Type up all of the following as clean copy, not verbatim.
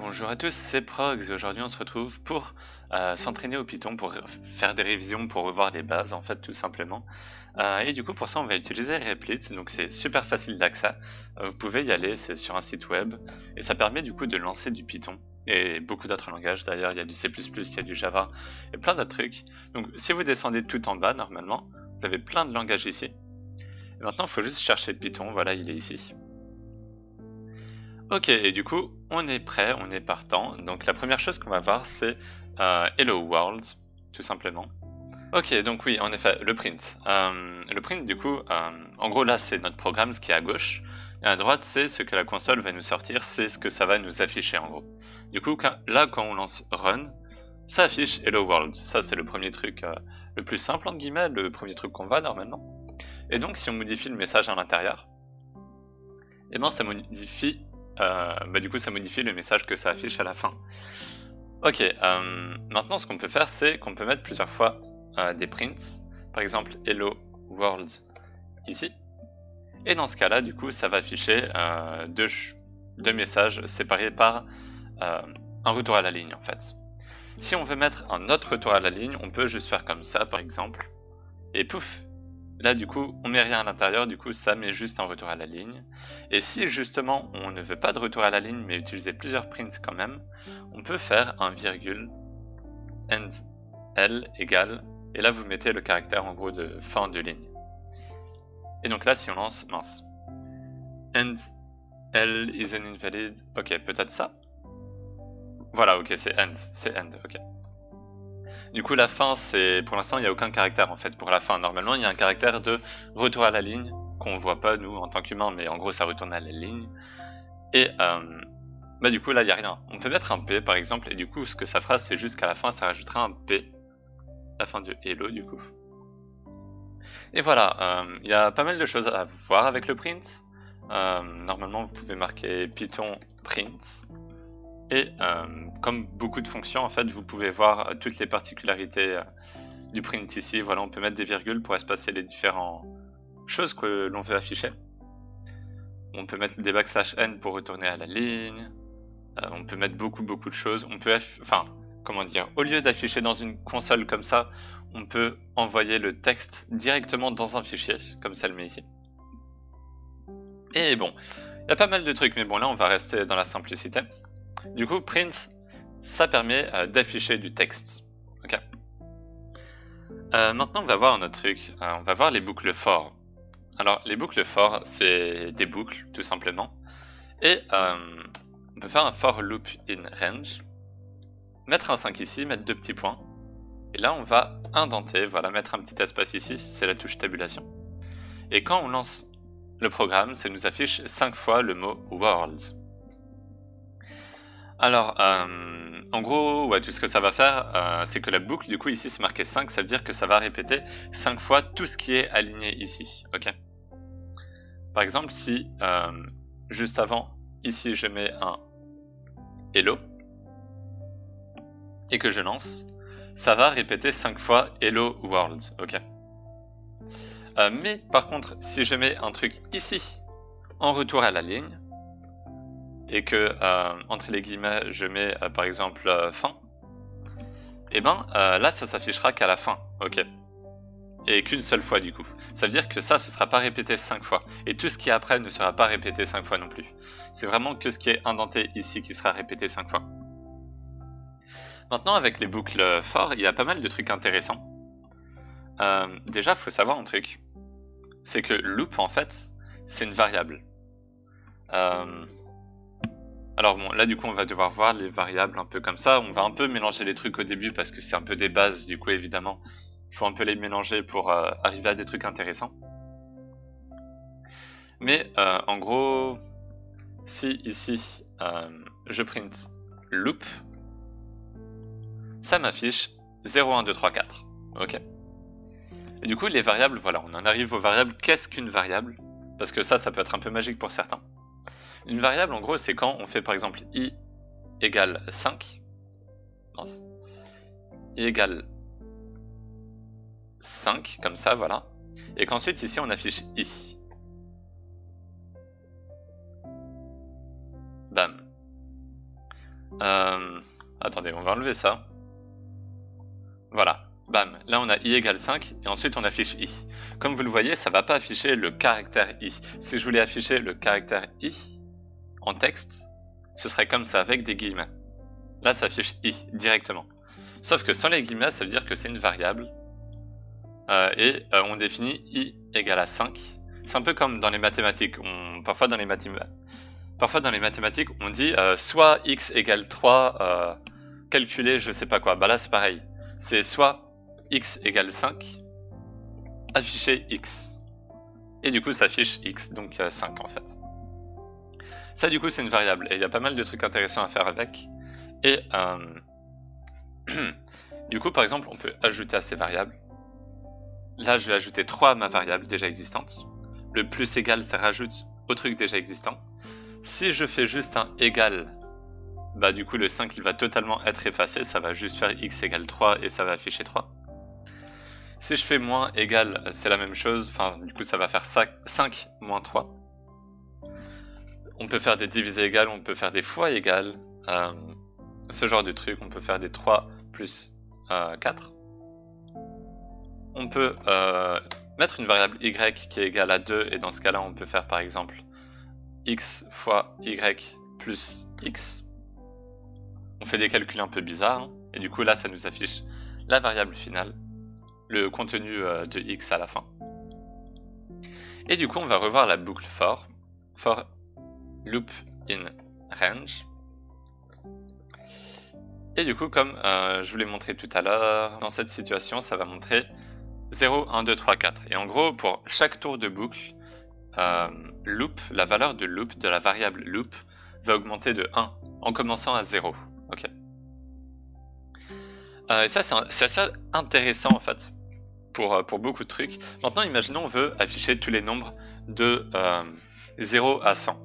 Bonjour à tous, c'est Progs et aujourd'hui on se retrouve pour s'entraîner au Python, pour faire des révisions, pour revoir les bases en fait tout simplement. Et du coup pour ça on va utiliser Replit, donc c'est super facile d'accès. Vous pouvez y aller, c'est sur un site web et ça permet du coup de lancer du Python et beaucoup d'autres langages d'ailleurs, il y a du C++, il y a du Java et plein d'autres trucs. Donc si vous descendez tout en bas normalement, vous avez plein de langages ici. Et maintenant il faut juste chercher Python, voilà il est ici. Ok, et du coup, on est prêt, on est partant. Donc la première chose qu'on va voir, c'est Hello World, tout simplement. Ok, donc oui, en effet, le print. Le print, du coup, en gros, là, c'est notre programme, ce qui est à gauche. Et à droite, c'est ce que la console va nous sortir, c'est ce que ça va nous afficher, en gros. Du coup, là, quand on lance Run, ça affiche Hello World. Ça, c'est le premier truc, le plus simple, entre guillemets, le premier truc qu'on voit normalement. Et donc, si on modifie le message à l'intérieur, et ben ça modifie du coup ça modifie le message que ça affiche à la fin. Ok, maintenant ce qu'on peut faire c'est qu'on peut mettre plusieurs fois des prints, par exemple hello world ici, et dans ce cas là du coup ça va afficher deux messages séparés par un retour à la ligne en fait. Si on veut mettre un autre retour à la ligne, on peut juste faire comme ça par exemple, et pouf, là, du coup, on met rien à l'intérieur, du coup, ça met juste un retour à la ligne. Et si, justement, on ne veut pas de retour à la ligne, mais utiliser plusieurs prints quand même, on peut faire un virgule, end L égale, et là, vous mettez le caractère, en gros, de fin de ligne. Et donc là, si on lance, mince, end L is an invalid, ok, peut-être ça. Voilà, ok, c'est end, ok. Du coup, la fin, c'est pour l'instant, il n'y a aucun caractère en fait pour la fin. Normalement, il y a un caractère de retour à la ligne qu'on voit pas nous en tant qu'humain, mais en gros, ça retourne à la ligne. Et du coup, là, il n'y a rien. On peut mettre un P par exemple, et du coup, ce que ça fera, c'est juste qu'à la fin, ça rajoutera un P, la fin de hello du coup. Et voilà, il y a pas mal de choses à voir avec le print. Normalement, vous pouvez marquer Python print. Et comme beaucoup de fonctions, en fait, vous pouvez voir toutes les particularités du print ici. Voilà, on peut mettre des virgules pour espacer les différentes choses que l'on veut afficher. On peut mettre des \n pour retourner à la ligne. On peut mettre beaucoup de choses. On peut, comment dire, au lieu d'afficher dans une console comme ça, on peut envoyer le texte directement dans un fichier, comme ça le met ici. Et bon, il y a pas mal de trucs, mais bon, là, on va rester dans la simplicité. Du coup, print, ça permet d'afficher du texte. Ok. Maintenant, on va voir un autre truc. On va voir les boucles for. Alors, les boucles for, c'est des boucles, tout simplement. Et on peut faire un for loop in range. Mettre un 5 ici, mettre deux petits points. Et là, on va indenter, voilà, mettre un petit espace ici, c'est la touche tabulation. Et quand on lance le programme, ça nous affiche 5 fois le mot world. Alors, en gros, ouais, tout ce que ça va faire, c'est que la boucle, du coup, ici, c'est marqué 5, ça veut dire que ça va répéter 5 fois tout ce qui est aligné ici, ok? Par exemple, si, juste avant, ici, je mets un hello, et que je lance, ça va répéter 5 fois hello world, ok? Mais, par contre, si je mets un truc ici, en retour à la ligne, et que, entre les guillemets, je mets, par exemple, fin, et là, ça s'affichera qu'à la fin, ok? Et qu'une seule fois, du coup. Ça veut dire que ça, ce sera pas répété 5 fois. Et tout ce qui est après ne sera pas répété 5 fois non plus. C'est vraiment que ce qui est indenté ici qui sera répété 5 fois. Maintenant, avec les boucles for, il y a pas mal de trucs intéressants. Déjà, il faut savoir un truc. C'est que loop, en fait, c'est une variable. Alors bon, là du coup on va devoir voir les variables un peu comme ça, on va un peu mélanger les trucs au début parce que c'est un peu des bases, du coup évidemment, il faut un peu les mélanger pour arriver à des trucs intéressants. Mais en gros, si ici je print loop, ça m'affiche 0, 1, 2, 3, 4, ok? Et du coup les variables, voilà, on en arrive aux variables. Qu'est-ce qu'une variable? Parce que ça peut être un peu magique pour certains. Une variable, en gros, c'est quand on fait par exemple i égale 5, mince, i égale 5, comme ça, voilà, et qu'ensuite ici on affiche i. Bam. Attendez, on va enlever ça. Voilà, bam, là on a i égale 5, et ensuite on affiche i. Comme vous le voyez, ça va pas afficher le caractère i. Si je voulais afficher le caractère i en texte, ce serait comme ça, avec des guillemets. Là, ça affiche i, directement. Sauf que sans les guillemets, ça veut dire que c'est une variable, et on définit i égale à 5. C'est un peu comme dans les mathématiques. Parfois dans les mathématiques, on dit soit x égale 3, calculer je sais pas quoi. Bah là, c'est pareil. C'est soit x égale 5, afficher x. Et du coup, ça affiche x, donc 5 en fait. Ça, du coup, c'est une variable. Et il y a pas mal de trucs intéressants à faire avec. Et du coup, par exemple, on peut ajouter à ces variables. Là, je vais ajouter 3 à ma variable déjà existante. Le plus égal, ça rajoute au truc déjà existant. Si je fais juste un égal, bah du coup le 5 il va totalement être effacé, ça va juste faire x égale 3 et ça va afficher 3. Si je fais moins égal, c'est la même chose, enfin du coup ça va faire 5 moins 3. On peut faire des divisés égales, on peut faire des fois égales, ce genre de truc, on peut faire des 3 plus 4. On peut mettre une variable y qui est égale à 2, et dans ce cas-là on peut faire par exemple x fois y plus x. On fait des calculs un peu bizarres, hein, et du coup là ça nous affiche la variable finale, le contenu de x à la fin. Et du coup on va revoir la boucle for loop in range. Et du coup comme je vous l'ai montré tout à l'heure, dans cette situation ça va montrer 0, 1, 2, 3, 4. Et en gros pour chaque tour de boucle, loop, la valeur de loop, de la variable loop, va augmenter de 1 en commençant à 0. Ok. Et ça c'est assez intéressant en fait pour beaucoup de trucs. Maintenant imaginons on veut afficher tous les nombres de 0 à 100.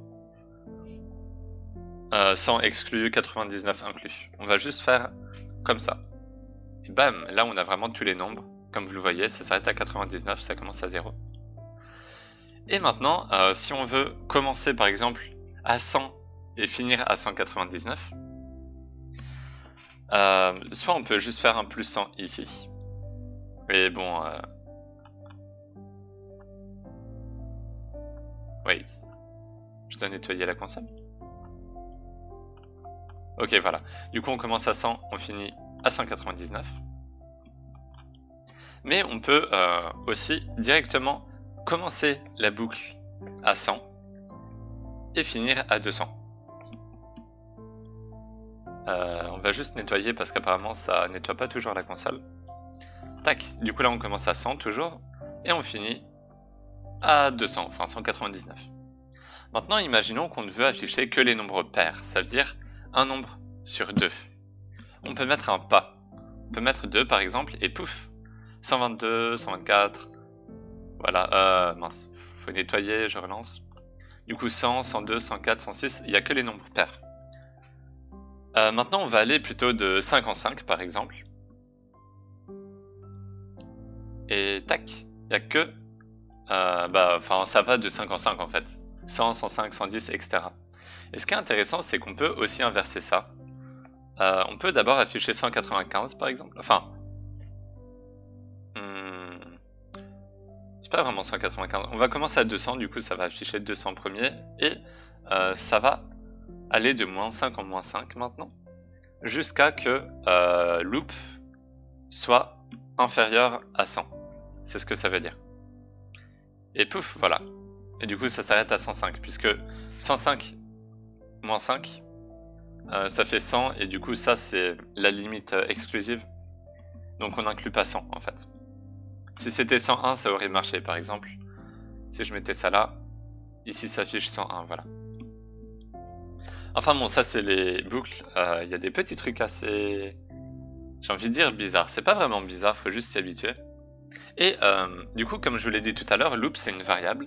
100 exclu, 99 inclus. On va juste faire comme ça. Et bam, là on a vraiment tous les nombres. Comme vous le voyez, ça s'arrête à 99, ça commence à 0. Et maintenant, si on veut commencer par exemple à 100 et finir à 199, soit on peut juste faire un plus 100 ici. Mais bon... Wait. Je dois nettoyer la console. Ok, voilà. Du coup, on commence à 100, on finit à 199. Mais on peut aussi directement commencer la boucle à 100 et finir à 200. On va juste nettoyer parce qu'apparemment ça nettoie pas toujours la console. Tac, du coup là on commence à 100 toujours et on finit à 200, enfin 199. Maintenant imaginons qu'on ne veut afficher que les nombres pairs, ça veut dire un nombre sur 2. On peut mettre un pas. On peut mettre 2 par exemple et pouf, 122, 124, voilà, mince, faut nettoyer, je relance. Du coup 100, 102, 104, 106, il n'y a que les nombres pairs. Maintenant on va aller plutôt de 5 en 5 par exemple. Et tac, il n'y a que... ça va de 5 en 5 en fait. 100, 105, 110, etc. Et ce qui est intéressant, c'est qu'on peut aussi inverser ça. On peut d'abord afficher 195 par exemple. Enfin... c'est pas vraiment 195. On va commencer à 200, du coup ça va afficher 200 premier. Et ça va aller de moins 5 en moins 5 maintenant. Jusqu'à que loop soit inférieur à 100. C'est ce que ça veut dire. Et pouf, voilà. Et du coup ça s'arrête à 105, puisque 105 moins 5, ça fait 100, et du coup ça c'est la limite exclusive. Donc on n'inclut pas 100 en fait. Si c'était 101, ça aurait marché par exemple. Si je mettais ça là, ici ça affiche 101, voilà. Enfin bon, ça c'est les boucles. Il y a des petits trucs assez... j'ai envie de dire bizarres. C'est pas vraiment bizarre, faut juste s'y habituer. Et du coup, comme je vous l'ai dit tout à l'heure, loop c'est une variable.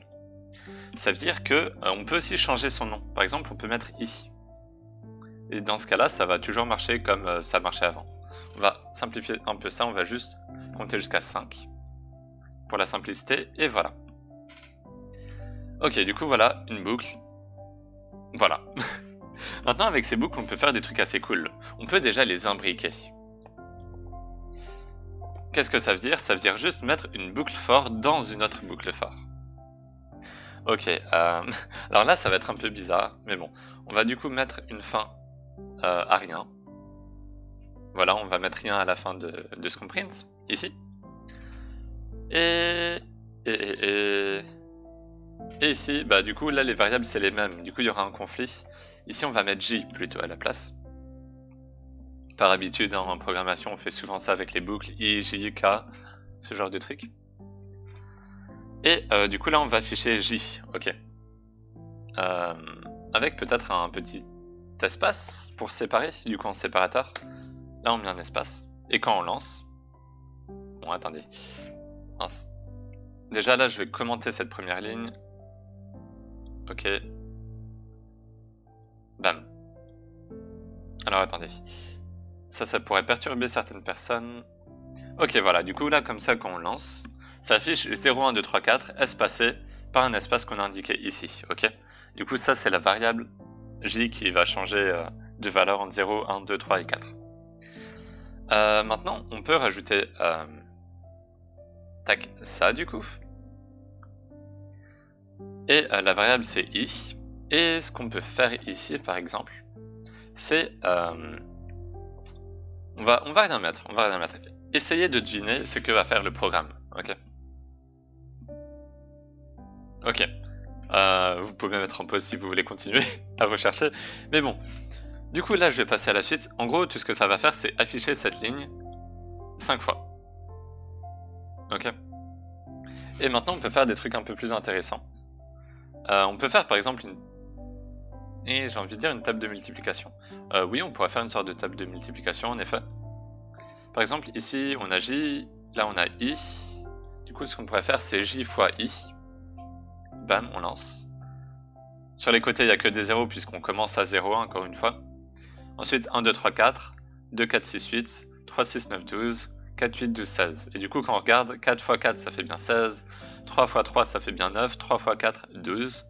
Ça veut dire que on peut aussi changer son nom. Par exemple, on peut mettre i. Et dans ce cas-là, ça va toujours marcher comme ça marchait avant. On va simplifier un peu ça, on va juste compter jusqu'à 5. Pour la simplicité, et voilà. Ok, du coup voilà, une boucle. Voilà. Maintenant, avec ces boucles, on peut faire des trucs assez cool. On peut déjà les imbriquer. Qu'est-ce que ça veut dire? Ça veut dire juste mettre une boucle for dans une autre boucle for. Ok, alors là, ça va être un peu bizarre, mais bon. On va du coup mettre une fin à rien. Voilà, on va mettre rien à la fin de ce qu'on print, ici. Et ici, bah du coup, là, les variables, c'est les mêmes. Du coup, il y aura un conflit. Ici, on va mettre J plutôt à la place. Par habitude, hein, en programmation, on fait souvent ça avec les boucles I, J, K, ce genre de trucs. Et du coup, là, on va afficher J, ok. Avec peut-être un petit espace pour séparer, du coup en séparateur. Là, on met un espace. Et quand on lance... Bon, attendez. Mince. Déjà, là, je vais commenter cette première ligne. Ok. Bam. Alors, attendez. Ça pourrait perturber certaines personnes. Ok, voilà. Du coup, là, comme ça, quand on lance, ça affiche 0, 1, 2, 3, 4, espacé par un espace qu'on a indiqué ici. Ok. Du coup, ça, c'est la variable J qui va changer de valeur entre 0, 1, 2, 3 et 4. Maintenant, on peut rajouter tac, ça du coup. Et la variable c'est i. Et ce qu'on peut faire ici, par exemple, c'est on va rien mettre. Essayez de deviner ce que va faire le programme. Ok. Ok. Vous pouvez mettre en pause si vous voulez continuer à rechercher. Mais bon. Du coup, là, je vais passer à la suite. En gros, tout ce que ça va faire, c'est afficher cette ligne 5 fois. Ok. Et maintenant, on peut faire des trucs un peu plus intéressants. On peut faire, par exemple, et j'ai envie de dire une table de multiplication. Oui, on pourrait faire une sorte de table de multiplication, en effet. Par exemple, ici, on a J, là, on a I. Du coup, ce qu'on pourrait faire, c'est J fois I. Bam, on lance. Sur les côtés, il n'y a que des 0, puisqu'on commence à 0, encore une fois. Ensuite, 1, 2, 3, 4, 2, 4, 6, 8, 3, 6, 9, 12, 4, 8, 12, 16. Et du coup, quand on regarde, 4 fois 4, ça fait bien 16. 3 fois 3, ça fait bien 9. 3 fois 4, 12.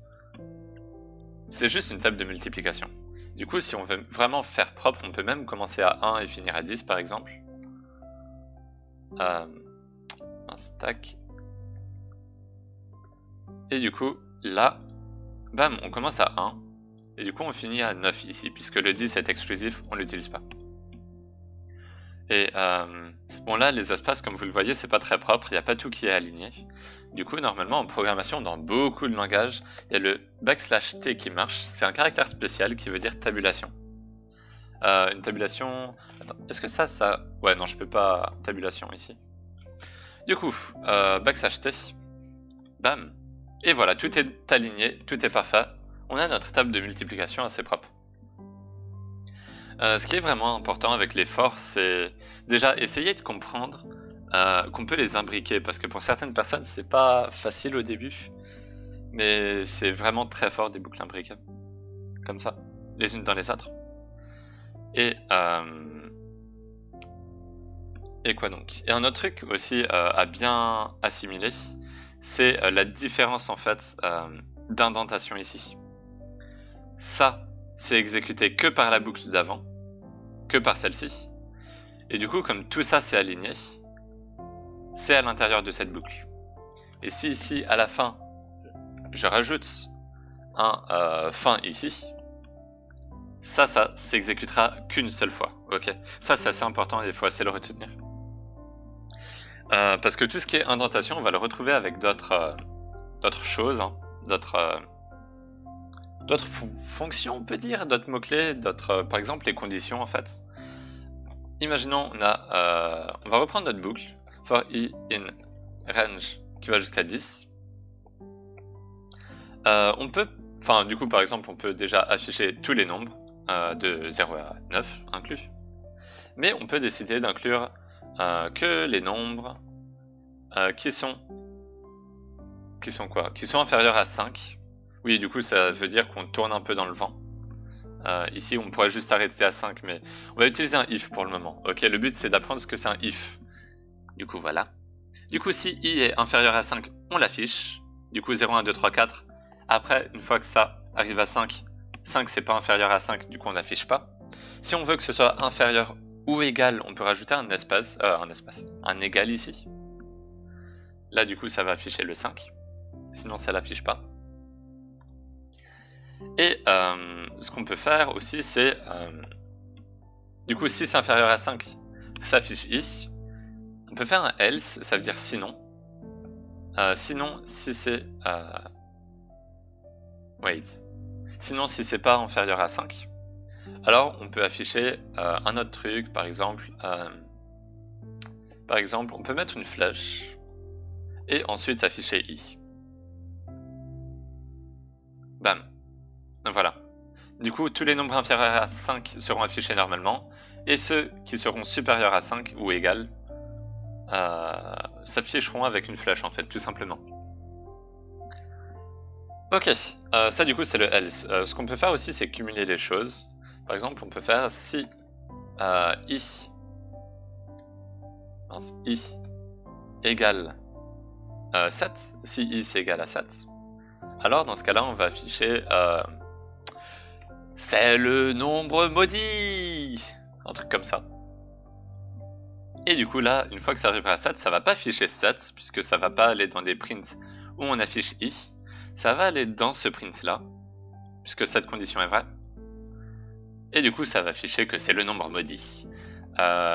C'est juste une table de multiplication. Du coup, si on veut vraiment faire propre, on peut même commencer à 1 et finir à 10, par exemple. Un stack. Et du coup, là, bam, on commence à 1. Et du coup, on finit à 9 ici, puisque le 10 est exclusif, on l'utilise pas. Et bon là, les espaces, comme vous le voyez, c'est pas très propre, il n'y a pas tout qui est aligné. Du coup, normalement, en programmation, dans beaucoup de langages, il y a le \t qui marche. C'est un caractère spécial qui veut dire tabulation. Une tabulation... Attends, est-ce que ça... Ouais, non, je peux pas... Tabulation ici. Du coup, \t, bam. Et voilà, tout est aligné, tout est parfait. On a notre table de multiplication assez propre. Ce qui est vraiment important avec les for, c'est déjà essayer de comprendre qu'on peut les imbriquer, parce que pour certaines personnes, c'est pas facile au début, mais c'est vraiment très fort des boucles imbriquées, comme ça, les unes dans les autres. Et quoi donc? Et un autre truc aussi à bien assimiler, c'est la différence en fait d'indentation ici. Ça, c'est exécuté que par la boucle d'avant, que par celle-ci. Et du coup, comme tout ça c'est aligné, c'est à l'intérieur de cette boucle. Et si ici, à la fin, je rajoute un fin ici, ça s'exécutera qu'une seule fois. Ok, ça c'est assez important et il faut assez le retenir. Parce que tout ce qui est indentation, on va le retrouver avec d'autres choses, hein, d'autres fonctions, on peut dire, d'autres mots-clés, par exemple les conditions en fait. Imaginons, on va reprendre notre boucle, for i in range qui va jusqu'à 10. On peut, du coup par exemple, on peut déjà afficher tous les nombres, de 0 à 9 inclus. Mais on peut décider d'inclure que les nombres qui sont inférieurs à 5. Oui, du coup, ça veut dire qu'on tourne un peu dans le vent. Ici, on pourrait juste arrêter à 5, mais on va utiliser un if pour le moment. Ok, le but, c'est d'apprendre ce que c'est un if. Du coup, voilà. Du coup, si i est inférieur à 5, on l'affiche. Du coup, 0, 1, 2, 3, 4. Après, une fois que ça arrive à 5, 5 c'est pas inférieur à 5, du coup on n'affiche pas. Si on veut que ce soit inférieur ou égal, on peut rajouter un égal ici. Là du coup ça va afficher le 5, sinon ça l'affiche pas. Et ce qu'on peut faire aussi c'est, du coup si c'est inférieur à 5, ça affiche i. On peut faire un else, ça veut dire sinon. Sinon si c'est... Sinon si c'est pas inférieur à 5, alors on peut afficher un autre truc, par exemple on peut mettre une flèche et ensuite afficher i. Bam. Voilà. Du coup, tous les nombres inférieurs à 5 seront affichés normalement, et ceux qui seront supérieurs à 5 ou égal s'afficheront avec une flèche en fait, tout simplement. Ok, ça du coup c'est le else. Ce qu'on peut faire aussi c'est cumuler les choses. Par exemple, on peut faire si i égale 7, si i c'est égal à 7, alors dans ce cas-là on va afficher c'est le nombre maudit, un truc comme ça. Et du coup là, une fois que ça arrivera à 7, ça va pas afficher 7, puisque ça va pas aller dans des prints où on affiche i, ça va aller dans ce print là, puisque cette condition est vraie. Et du coup ça va afficher que c'est le nombre maudit.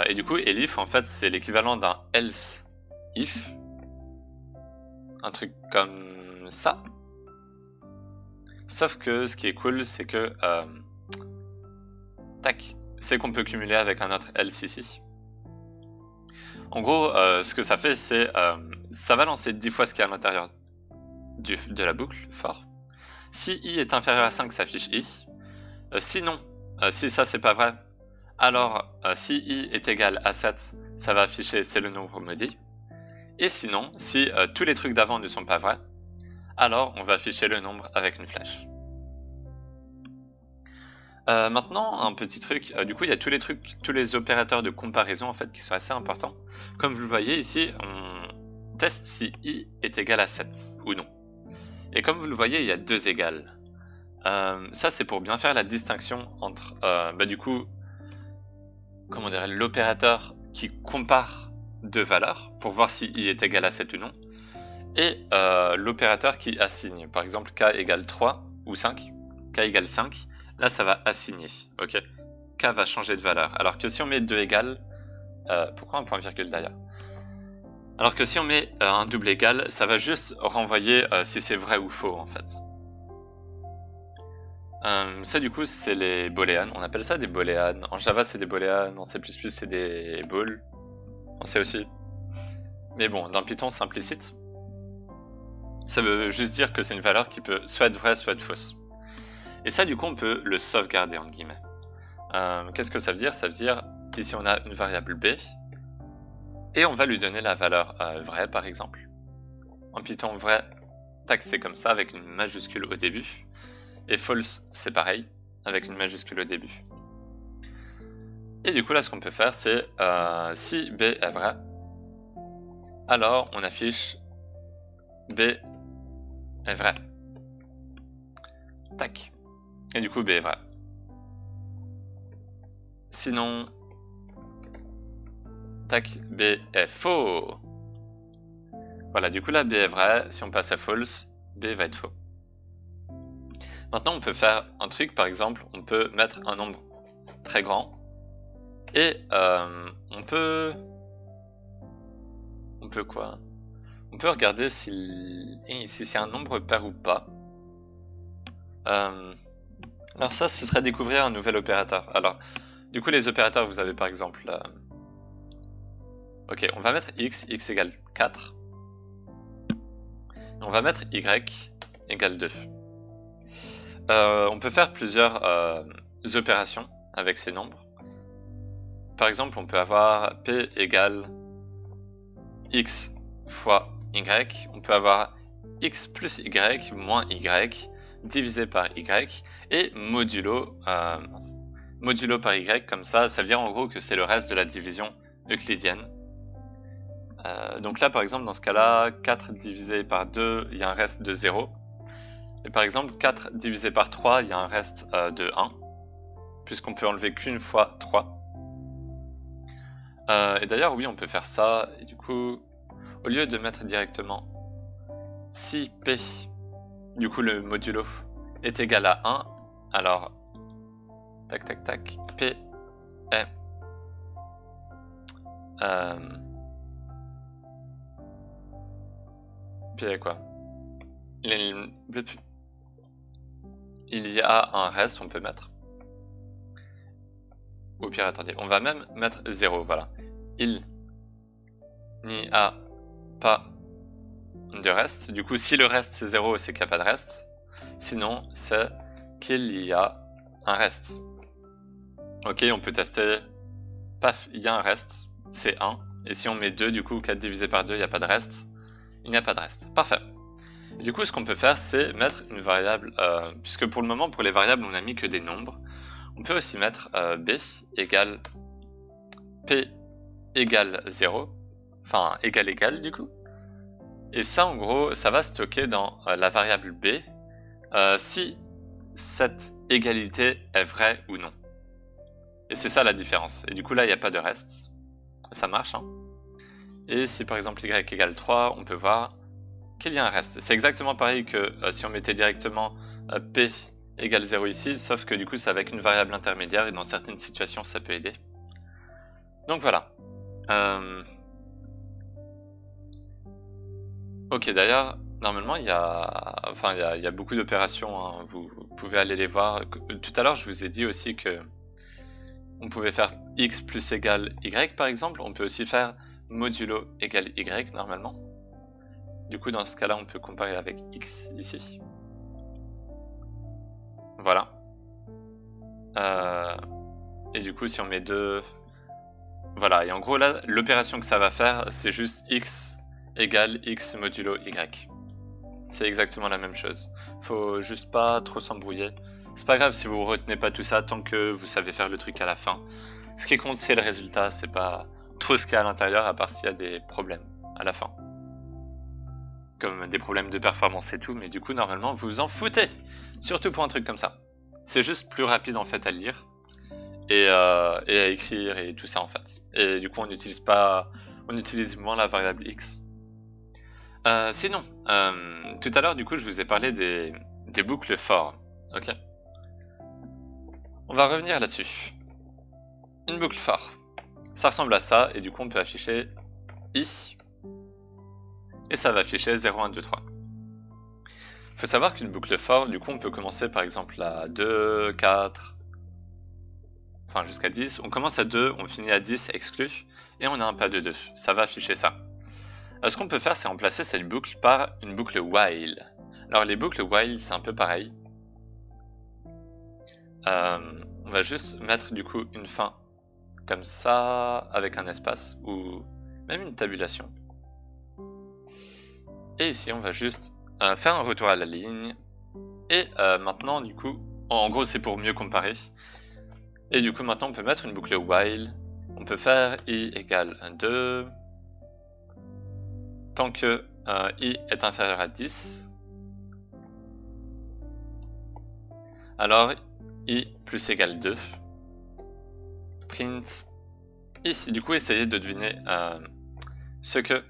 Et du coup elif en fait c'est l'équivalent d'un else if, un truc comme ça. Sauf que ce qui est cool c'est que c'est qu'on peut cumuler avec un autre else ici. En gros ce que ça fait c'est ça va lancer 10 fois ce qu'il y a à l'intérieur de la boucle, fort. Si i est inférieur à 5 ça affiche i. Sinon si ça c'est pas vrai, alors si i est égal à 7 ça va afficher c'est le nombre maudit. Et sinon si tous les trucs d'avant ne sont pas vrais, alors on va afficher le nombre avec une flèche. Maintenant un petit truc, du coup il y a tous les opérateurs de comparaison en fait qui sont assez importants. Comme vous le voyez ici, on teste si i est égal à 7 ou non. Et comme vous le voyez, il y a deux égales. Ça c'est pour bien faire la distinction entre du coup, comment dire, l'opérateur qui compare deux valeurs pour voir si i est égal à 7 ou non, et l'opérateur qui assigne, par exemple k égale 3 ou 5, k égale 5, là ça va assigner, ok, k va changer de valeur, alors que si on met 2 égales, pourquoi un point virgule d'ailleurs, alors que si on met un double égal, ça va juste renvoyer si c'est vrai ou faux en fait. Ça du coup c'est les booléans, on appelle ça des booléans, en Java c'est des booléans, en C++ c'est des bools, on sait aussi. Mais bon, dans Python c'est implicite. Ça veut juste dire que c'est une valeur qui peut soit être vraie, soit être fausse. Et ça du coup on peut le sauvegarder entre guillemets. Qu'est-ce que ça veut dire? Ça veut dire, ici on a une variable b, et on va lui donner la valeur vraie par exemple. En Python vrai, tac c'est comme ça avec une majuscule au début. Et false c'est pareil, avec une majuscule au début. Et du coup là ce qu'on peut faire c'est, si b est vrai, alors on affiche b est vrai. Tac. Et du coup b est vrai. Sinon, tac, b est faux. Voilà, du coup là b est vrai, si on passe à false, b va être faux. Maintenant on peut faire un truc, par exemple, on peut mettre un nombre très grand, et on peut quoi? On peut regarder si c'est un nombre pair ou pas. Alors ça, ce serait découvrir un nouvel opérateur. Alors, du coup les opérateurs, vous avez par exemple... ok, on va mettre x égale 4. On va mettre y égale 2. On peut faire plusieurs opérations avec ces nombres. Par exemple, on peut avoir p égale x fois y. On peut avoir x plus y moins y divisé par y et modulo par y, comme ça veut dire en gros que c'est le reste de la division euclidienne. Donc là par exemple dans ce cas là, 4 divisé par 2, il y a un reste de 0. Et par exemple, 4 divisé par 3, il y a un reste de 1, puisqu'on peut enlever qu'une fois 3. Et d'ailleurs, oui, on peut faire ça, et du coup, au lieu de mettre directement si P, du coup le modulo, est égal à 1, alors, tac tac tac, P est P est quoi? Il y a un reste, on peut mettre. Au pire, attendez, on va même mettre 0, voilà. Il n'y a pas de reste. Du coup, si le reste c'est 0, c'est qu'il n'y a pas de reste. Sinon, c'est qu'il y a un reste. Ok, on peut tester. Paf, il y a un reste, c'est 1. Et si on met 2, du coup, 4 divisé par 2, il n'y a pas de reste. Il n'y a pas de reste. Parfait. Et du coup, ce qu'on peut faire, c'est mettre une variable, puisque pour le moment, pour les variables, on n'a mis que des nombres. On peut aussi mettre b égale p égale 0, enfin égal du coup. Et ça, en gros, ça va stocker dans la variable b si cette égalité est vraie ou non. Et c'est ça la différence. Et du coup, là, il n'y a pas de reste. Ça marche, hein. Et si par exemple y égale 3, on peut voir qu'il y a un reste. C'est exactement pareil que si on mettait directement p égale 0 ici, sauf que du coup, c'est avec une variable intermédiaire et dans certaines situations, ça peut aider. Donc voilà. Ok, d'ailleurs, normalement, il y a beaucoup d'opérations, hein. Vous pouvez aller les voir. Tout à l'heure, je vous ai dit aussi que on pouvait faire x plus égale y, par exemple. On peut aussi faire modulo égale y, normalement. Du coup, dans ce cas-là, on peut comparer avec x, ici. Voilà. Et du coup, si on met 2... Voilà, et en gros, là, l'opération que ça va faire, c'est juste x égale x modulo y. C'est exactement la même chose. Faut juste pas trop s'embrouiller. C'est pas grave si vous retenez pas tout ça tant que vous savez faire le truc à la fin. Ce qui compte, c'est le résultat, c'est pas trop ce qu'il y a à l'intérieur, à part s'il y a des problèmes à la fin. Comme des problèmes de performance et tout, mais du coup, normalement, vous vous en foutez. Surtout pour un truc comme ça. C'est juste plus rapide, en fait, à lire. Et à écrire et tout ça, en fait. Et du coup, on utilise moins la variable x. Sinon, tout à l'heure, du coup, je vous ai parlé des boucles for. Ok. On va revenir là-dessus. Une boucle for. Ça ressemble à ça, et du coup, on peut afficher i. Et ça va afficher 0, 1, 2, 3. Il faut savoir qu'une boucle for, du coup, on peut commencer par exemple à 2, 4, enfin jusqu'à 10. On commence à 2, on finit à 10 exclu, et on a un pas de 2. Ça va afficher ça. Ce qu'on peut faire, c'est remplacer cette boucle par une boucle while. Alors les boucles while, c'est un peu pareil. On va juste mettre du coup une fin comme ça, avec un espace, ou même une tabulation. Et ici, on va juste faire un retour à la ligne. Et maintenant, du coup, en gros, c'est pour mieux comparer. Et du coup, maintenant, on peut mettre une boucle while. On peut faire i égale 2. Tant que i est inférieur à 10. Alors, i plus égale 2. Print i. Du coup, essayez de deviner ce que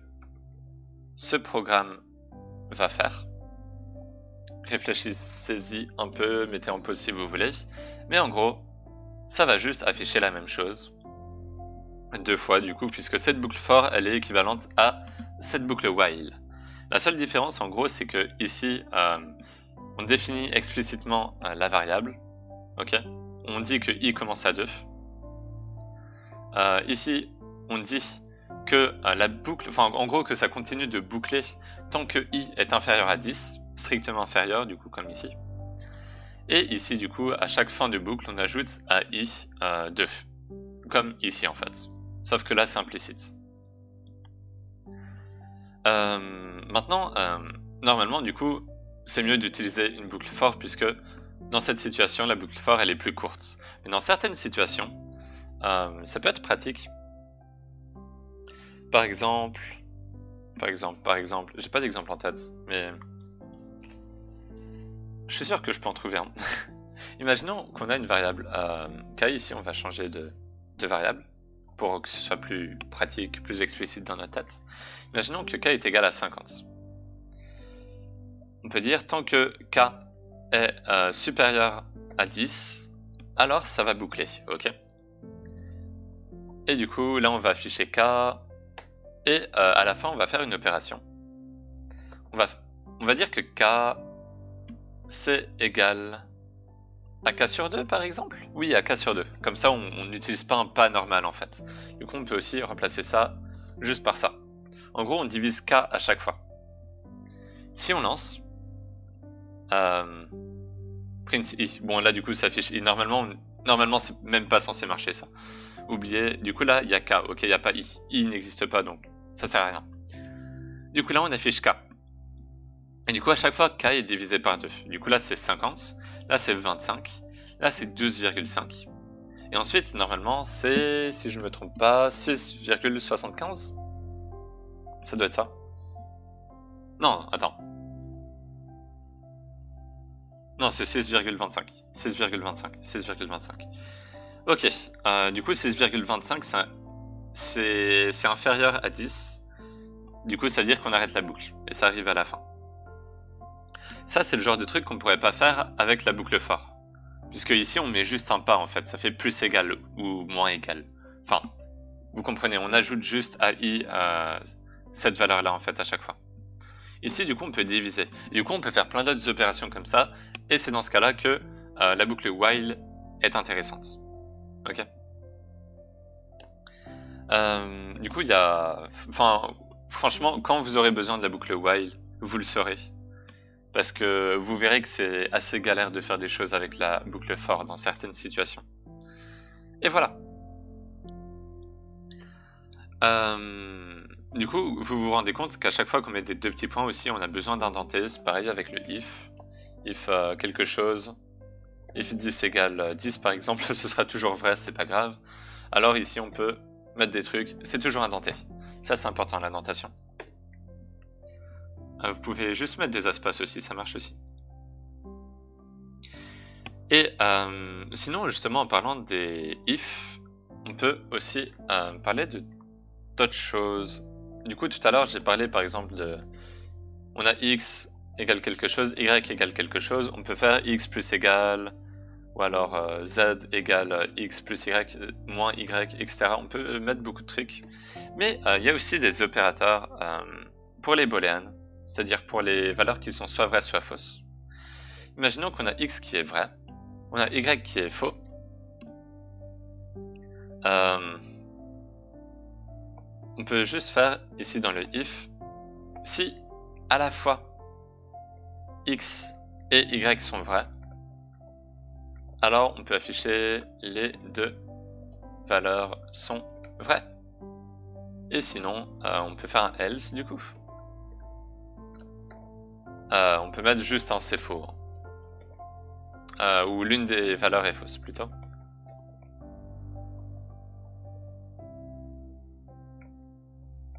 ce programme va faire. Réfléchissez-y un peu, mettez en pause si vous voulez. Mais en gros, ça va juste afficher la même chose. 2 fois du coup, puisque cette boucle for, elle est équivalente à cette boucle while. La seule différence en gros, c'est que ici, on définit explicitement la variable. Ok. On dit que i commence à 2. Ici, on dit que la boucle, enfin en gros que ça continue de boucler tant que i est inférieur à 10, strictement inférieur du coup comme ici. Et ici du coup, à chaque fin de boucle, on ajoute à i 2, comme ici en fait. Sauf que là c'est implicite. Maintenant, normalement du coup, c'est mieux d'utiliser une boucle for puisque dans cette situation, la boucle for elle est plus courte. Mais dans certaines situations, ça peut être pratique. Par exemple, j'ai pas d'exemple en tête, mais je suis sûr que je peux en trouver un. Imaginons qu'on a une variable k, ici on va changer de variable pour que ce soit plus pratique, plus explicite dans notre tête. Imaginons que k est égal à 50. On peut dire tant que k est supérieur à 10, alors ça va boucler, ok? Et du coup, là on va afficher k, et à la fin on va faire une opération. On va dire que k c'est égal à k sur 2 par exemple? Oui, à k sur 2. Comme ça on n'utilise pas un pas normal en fait. Du coup on peut aussi remplacer ça juste par ça. En gros on divise k à chaque fois. Si on lance print i, bon là du coup ça affiche i. Normalement c'est même pas censé marcher ça. Oubliez, du coup là il y a k, ok, il n'y a pas i. I n'existe pas donc ça sert à rien. Du coup là on affiche k. Et du coup à chaque fois k est divisé par 2. Du coup là c'est 50, là c'est 25, là c'est 12,5. Et ensuite normalement c'est, si je ne me trompe pas, 6,75. Ça doit être ça. Non, attends. Non, c'est 6,25. 6,25. 6,25. Ok, du coup 6,25 c'est inférieur à 10. Du coup ça veut dire qu'on arrête la boucle. Et ça arrive à la fin. Ça c'est le genre de truc qu'on pourrait pas faire avec la boucle for. Puisque ici on met juste un pas en fait. Ça fait plus égal ou moins égal. Enfin, vous comprenez, on ajoute juste à i cette valeur là en fait à chaque fois. Ici du coup on peut diviser. Et du coup on peut faire plein d'autres opérations comme ça. Et c'est dans ce cas là que la boucle while est intéressante. Ok. Du coup il y a... Enfin, franchement, quand vous aurez besoin de la boucle while, vous le saurez. Parce que vous verrez que c'est assez galère de faire des choses avec la boucle for dans certaines situations. Et voilà. Du coup, vous vous rendez compte qu'à chaque fois qu'on met des deux petits points aussi, on a besoin d'indenter. C'est pareil avec le if. If quelque chose, if 10 égale 10 par exemple, ce sera toujours vrai, c'est pas grave. Alors ici on peut mettre des trucs, c'est toujours indenté. Ça c'est important, l'indentation. Vous pouvez juste mettre des espaces aussi, ça marche aussi. Et sinon justement en parlant des if, on peut aussi parler d'autres choses. Du coup tout à l'heure j'ai parlé par exemple de... On a x égale quelque chose, y égale quelque chose, on peut faire x plus égal, ou alors z égale x plus y moins y, etc. On peut mettre beaucoup de trucs. Mais il y a aussi des opérateurs pour les booléennes, c'est-à-dire pour les valeurs qui sont soit vraies soit fausses. Imaginons qu'on a x qui est vrai, on a y qui est faux. On peut juste faire ici dans le if, si à la fois x et y sont vrais, alors on peut afficher les deux valeurs sont vraies. Et sinon, on peut faire un else du coup. On peut mettre juste un c'est faux. Ou l'une des valeurs est fausse plutôt.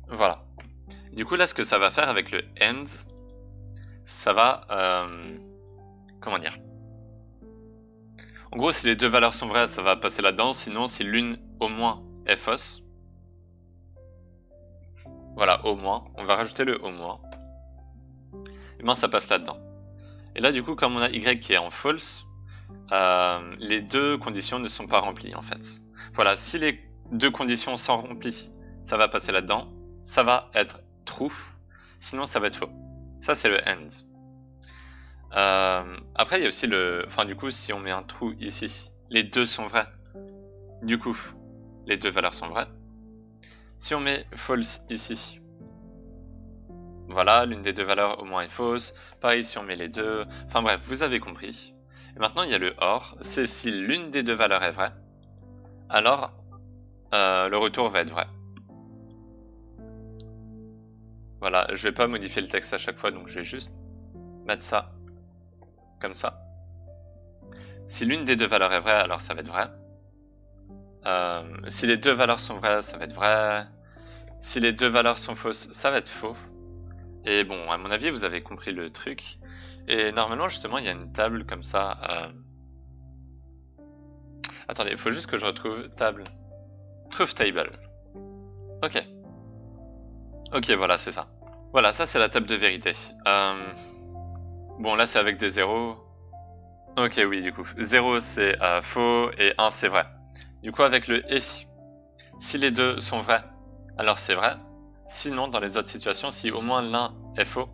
Voilà. Du coup là ce que ça va faire avec le end, ça va... comment dire? En gros si les deux valeurs sont vraies ça va passer là-dedans, sinon si l'une au moins est fausse, voilà, au moins, on va rajouter le au moins, et bien ça passe là-dedans. Et là du coup comme on a y qui est en false, les deux conditions ne sont pas remplies en fait. Voilà, si les deux conditions sont remplies, ça va passer là-dedans, ça va être true, sinon ça va être faux. Ça c'est le end. Après il y a aussi le... Enfin du coup si on met un true ici, les deux sont vrais. Du coup, les deux valeurs sont vraies. Si on met false ici, voilà, l'une des deux valeurs au moins est fausse. Pareil si on met les deux... Enfin bref, vous avez compris. Et maintenant il y a le or, c'est si l'une des deux valeurs est vraie, alors le retour va être vrai. Voilà, je vais pas modifier le texte à chaque fois, donc je vais juste mettre ça comme ça. Si l'une des deux valeurs est vraie, alors ça va être vrai. Si les deux valeurs sont vraies, ça va être vrai. Si les deux valeurs sont fausses, ça va être faux. Et bon, à mon avis, vous avez compris le truc. Et normalement, justement, il y a une table comme ça. Attendez, il faut juste que je retrouve table. Truth table. Ok. Ok, voilà, c'est ça. Voilà, ça c'est la table de vérité. Bon, là c'est avec des zéros. Ok, oui, du coup. 0 c'est faux et 1 c'est vrai. Du coup, avec le et, si les deux sont vrais, alors c'est vrai. Sinon, dans les autres situations, si au moins l'un est faux,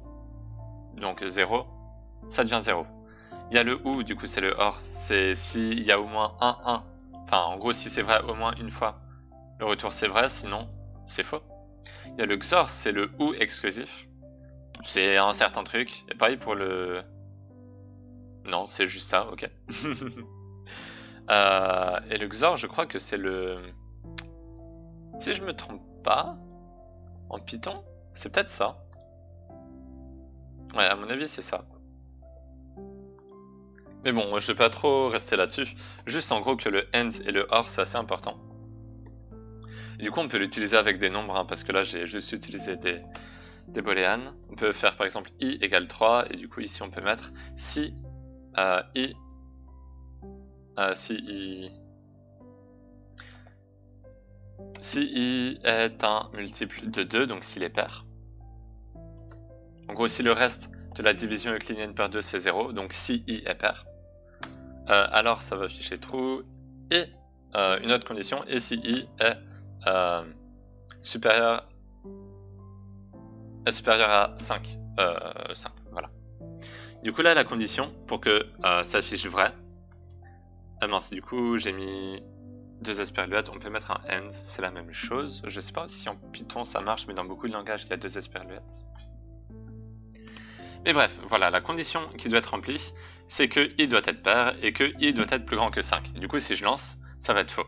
donc 0, ça devient 0. Il y a le ou, du coup c'est le or, c'est s'il y a au moins un 1. Enfin, en gros, si c'est vrai au moins une fois, le retour c'est vrai, sinon c'est faux. Il y a le XOR, c'est le ou exclusif. C'est un certain truc. Et pareil pour le... Non, c'est juste ça, ok. Et le XOR, je crois que c'est le... Si je me trompe pas, en Python, c'est peut-être ça. Ouais, à mon avis, c'est ça. Mais bon, je vais pas trop rester là-dessus. Juste en gros que le AND et le OR, c'est assez important. Et du coup, on peut l'utiliser avec des nombres, hein, parce que là, j'ai juste utilisé des booléennes. On peut faire par exemple i égale 3, et du coup, ici, on peut mettre si i... si i est un multiple de 2, donc s'il est pair. En gros, si le reste de la division euclidienne par 2 c'est 0, donc si i est pair, alors ça va afficher true, et une autre condition, et si i est supérieur à 5. 5, voilà. Du coup là, la condition, pour que ça affiche vrai, ah mince, du coup j'ai mis deux asperluettes, on peut mettre un AND, c'est la même chose. Je sais pas si en Python ça marche, mais dans beaucoup de langages il y a deux asperluettes. Mais bref, voilà, la condition qui doit être remplie, c'est que i doit être pair et que i doit être plus grand que 5. Du coup, si je lance, ça va être faux.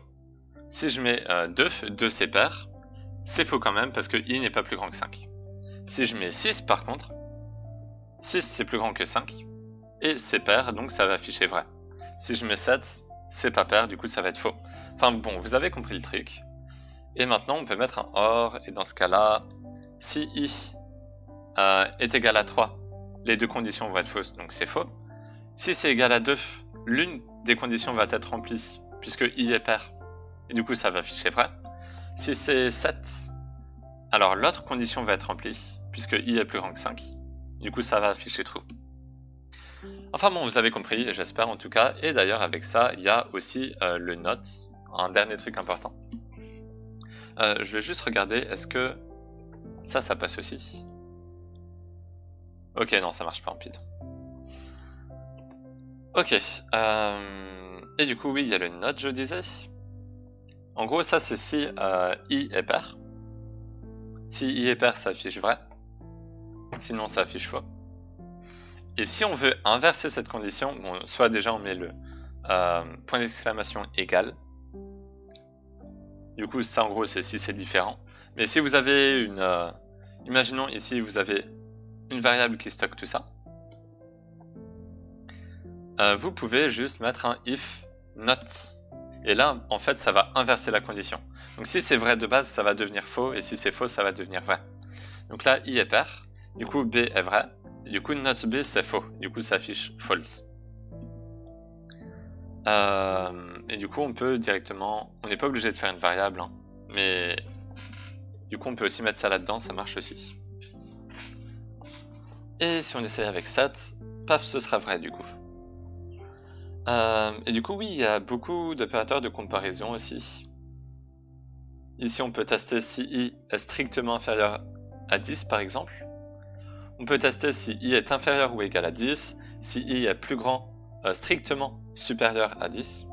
Si je mets 2 c'est pair, c'est faux quand même parce que i n'est pas plus grand que 5. Si je mets 6 par contre, 6 c'est plus grand que 5, et c'est pair, donc ça va afficher vrai. Si je mets 7, c'est pas pair, du coup ça va être faux. Enfin bon, vous avez compris le truc. Et maintenant on peut mettre un OR, et dans ce cas-là, si i est égal à 3, les deux conditions vont être fausses, donc c'est faux. Si c'est égal à 2, l'une des conditions va être remplie, puisque i est pair, et du coup ça va afficher vrai. Si c'est 7, alors l'autre condition va être remplie, puisque i est plus grand que 5, du coup ça va afficher true. Enfin bon, vous avez compris, j'espère en tout cas, et d'ailleurs avec ça, il y a aussi le not, un dernier truc important. Je vais juste regarder, est-ce que ça passe aussi? Ok, non, ça marche pas en Python. Ok, et du coup, oui, il y a le not, je disais. En gros, ça, c'est si i est pair. Si i est pair, ça affiche vrai. Sinon, ça affiche faux. Et si on veut inverser cette condition, bon, soit déjà on met le point d'exclamation égal. Du coup, ça, en gros, c'est si c'est différent. Mais si vous avez une... imaginons ici, vous avez une variable qui stocke tout ça. Vous pouvez juste mettre un if not. Et là, en fait, ça va inverser la condition. Donc si c'est vrai de base, ça va devenir faux, et si c'est faux, ça va devenir vrai. Donc là, i est pair, du coup b est vrai, et du coup not b c'est faux, du coup ça affiche false. Et du coup on peut directement, on n'est pas obligé de faire une variable, hein, mais du coup on peut aussi mettre ça là-dedans, ça marche aussi. Et si on essaye avec sat, paf, ce sera vrai du coup. Et du coup, oui, il y a beaucoup d'opérateurs de comparaison aussi. Ici, on peut tester si i est strictement inférieur à 10, par exemple. On peut tester si i est inférieur ou égal à 10, si i est plus grand, strictement supérieur à 10,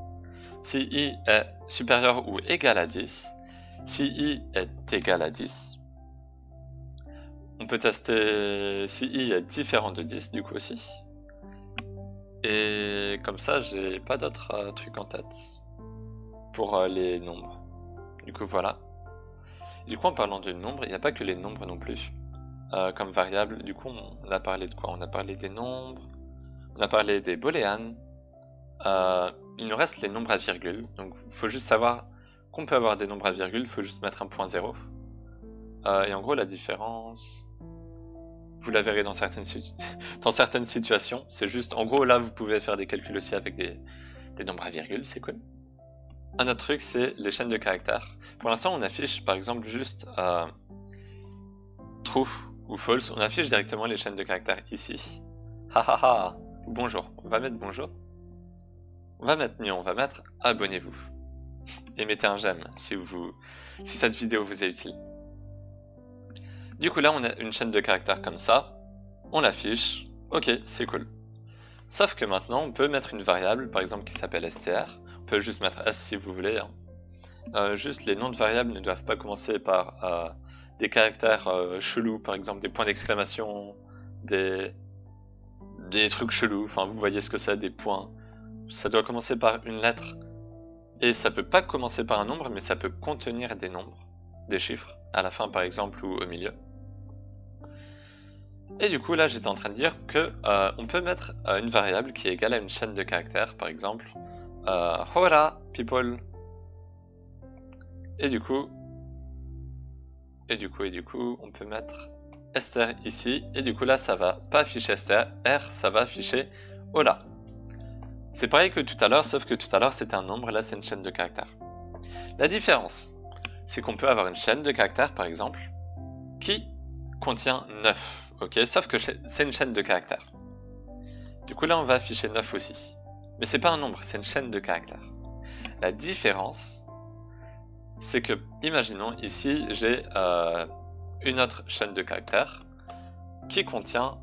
si i est supérieur ou égal à 10, si i est égal à 10. On peut tester si i est différent de 10, du coup aussi. Et comme ça, j'ai pas d'autres trucs en tête pour les nombres. Du coup, voilà. Du coup, en parlant de nombres, il n'y a pas que les nombres non plus comme variables. Du coup, on a parlé de quoi? On a parlé des nombres, on a parlé des booléennes. Il nous reste les nombres à virgule. Donc, il faut juste savoir qu'on peut avoir des nombres à virgule, il faut juste mettre un point 0. Et en gros, la différence... vous la verrez dans certaines, dans certaines situations. C'est juste, en gros, là, vous pouvez faire des calculs aussi avec des nombres à virgule, c'est cool. Un autre truc, c'est les chaînes de caractères. Pour l'instant, on affiche, par exemple, juste true ou false. On affiche directement les chaînes de caractères ici. Ha ha ha. Bonjour. On va mettre bonjour. On va mettre mieux, on va mettre abonnez-vous. Et mettez un j'aime si cette vidéo vous est utile. Du coup là on a une chaîne de caractères comme ça, on l'affiche, ok c'est cool. Sauf que maintenant on peut mettre une variable par exemple qui s'appelle str, on peut juste mettre s si vous voulez. Juste les noms de variables ne doivent pas commencer par des caractères chelous, par exemple des points d'exclamation, des trucs chelous, enfin vous voyez ce que c'est, des points. Ça doit commencer par une lettre. Et ça peut pas commencer par un nombre, mais ça peut contenir des nombres, des chiffres, à la fin par exemple ou au milieu. Et du coup là j'étais en train de dire que on peut mettre une variable qui est égale à une chaîne de caractères, par exemple hola people. Et du coup on peut mettre str ici, et du coup là ça va pas afficher str, ça va afficher hola. C'est pareil que tout à l'heure, sauf que tout à l'heure c'était un nombre, là c'est une chaîne de caractères. La différence, c'est qu'on peut avoir une chaîne de caractères par exemple, qui contient 9, ok, sauf que c'est une chaîne de caractères. Du coup là on va afficher 9 aussi. Mais c'est pas un nombre, c'est une chaîne de caractères. La différence, c'est que, imaginons ici j'ai une autre chaîne de caractères qui contient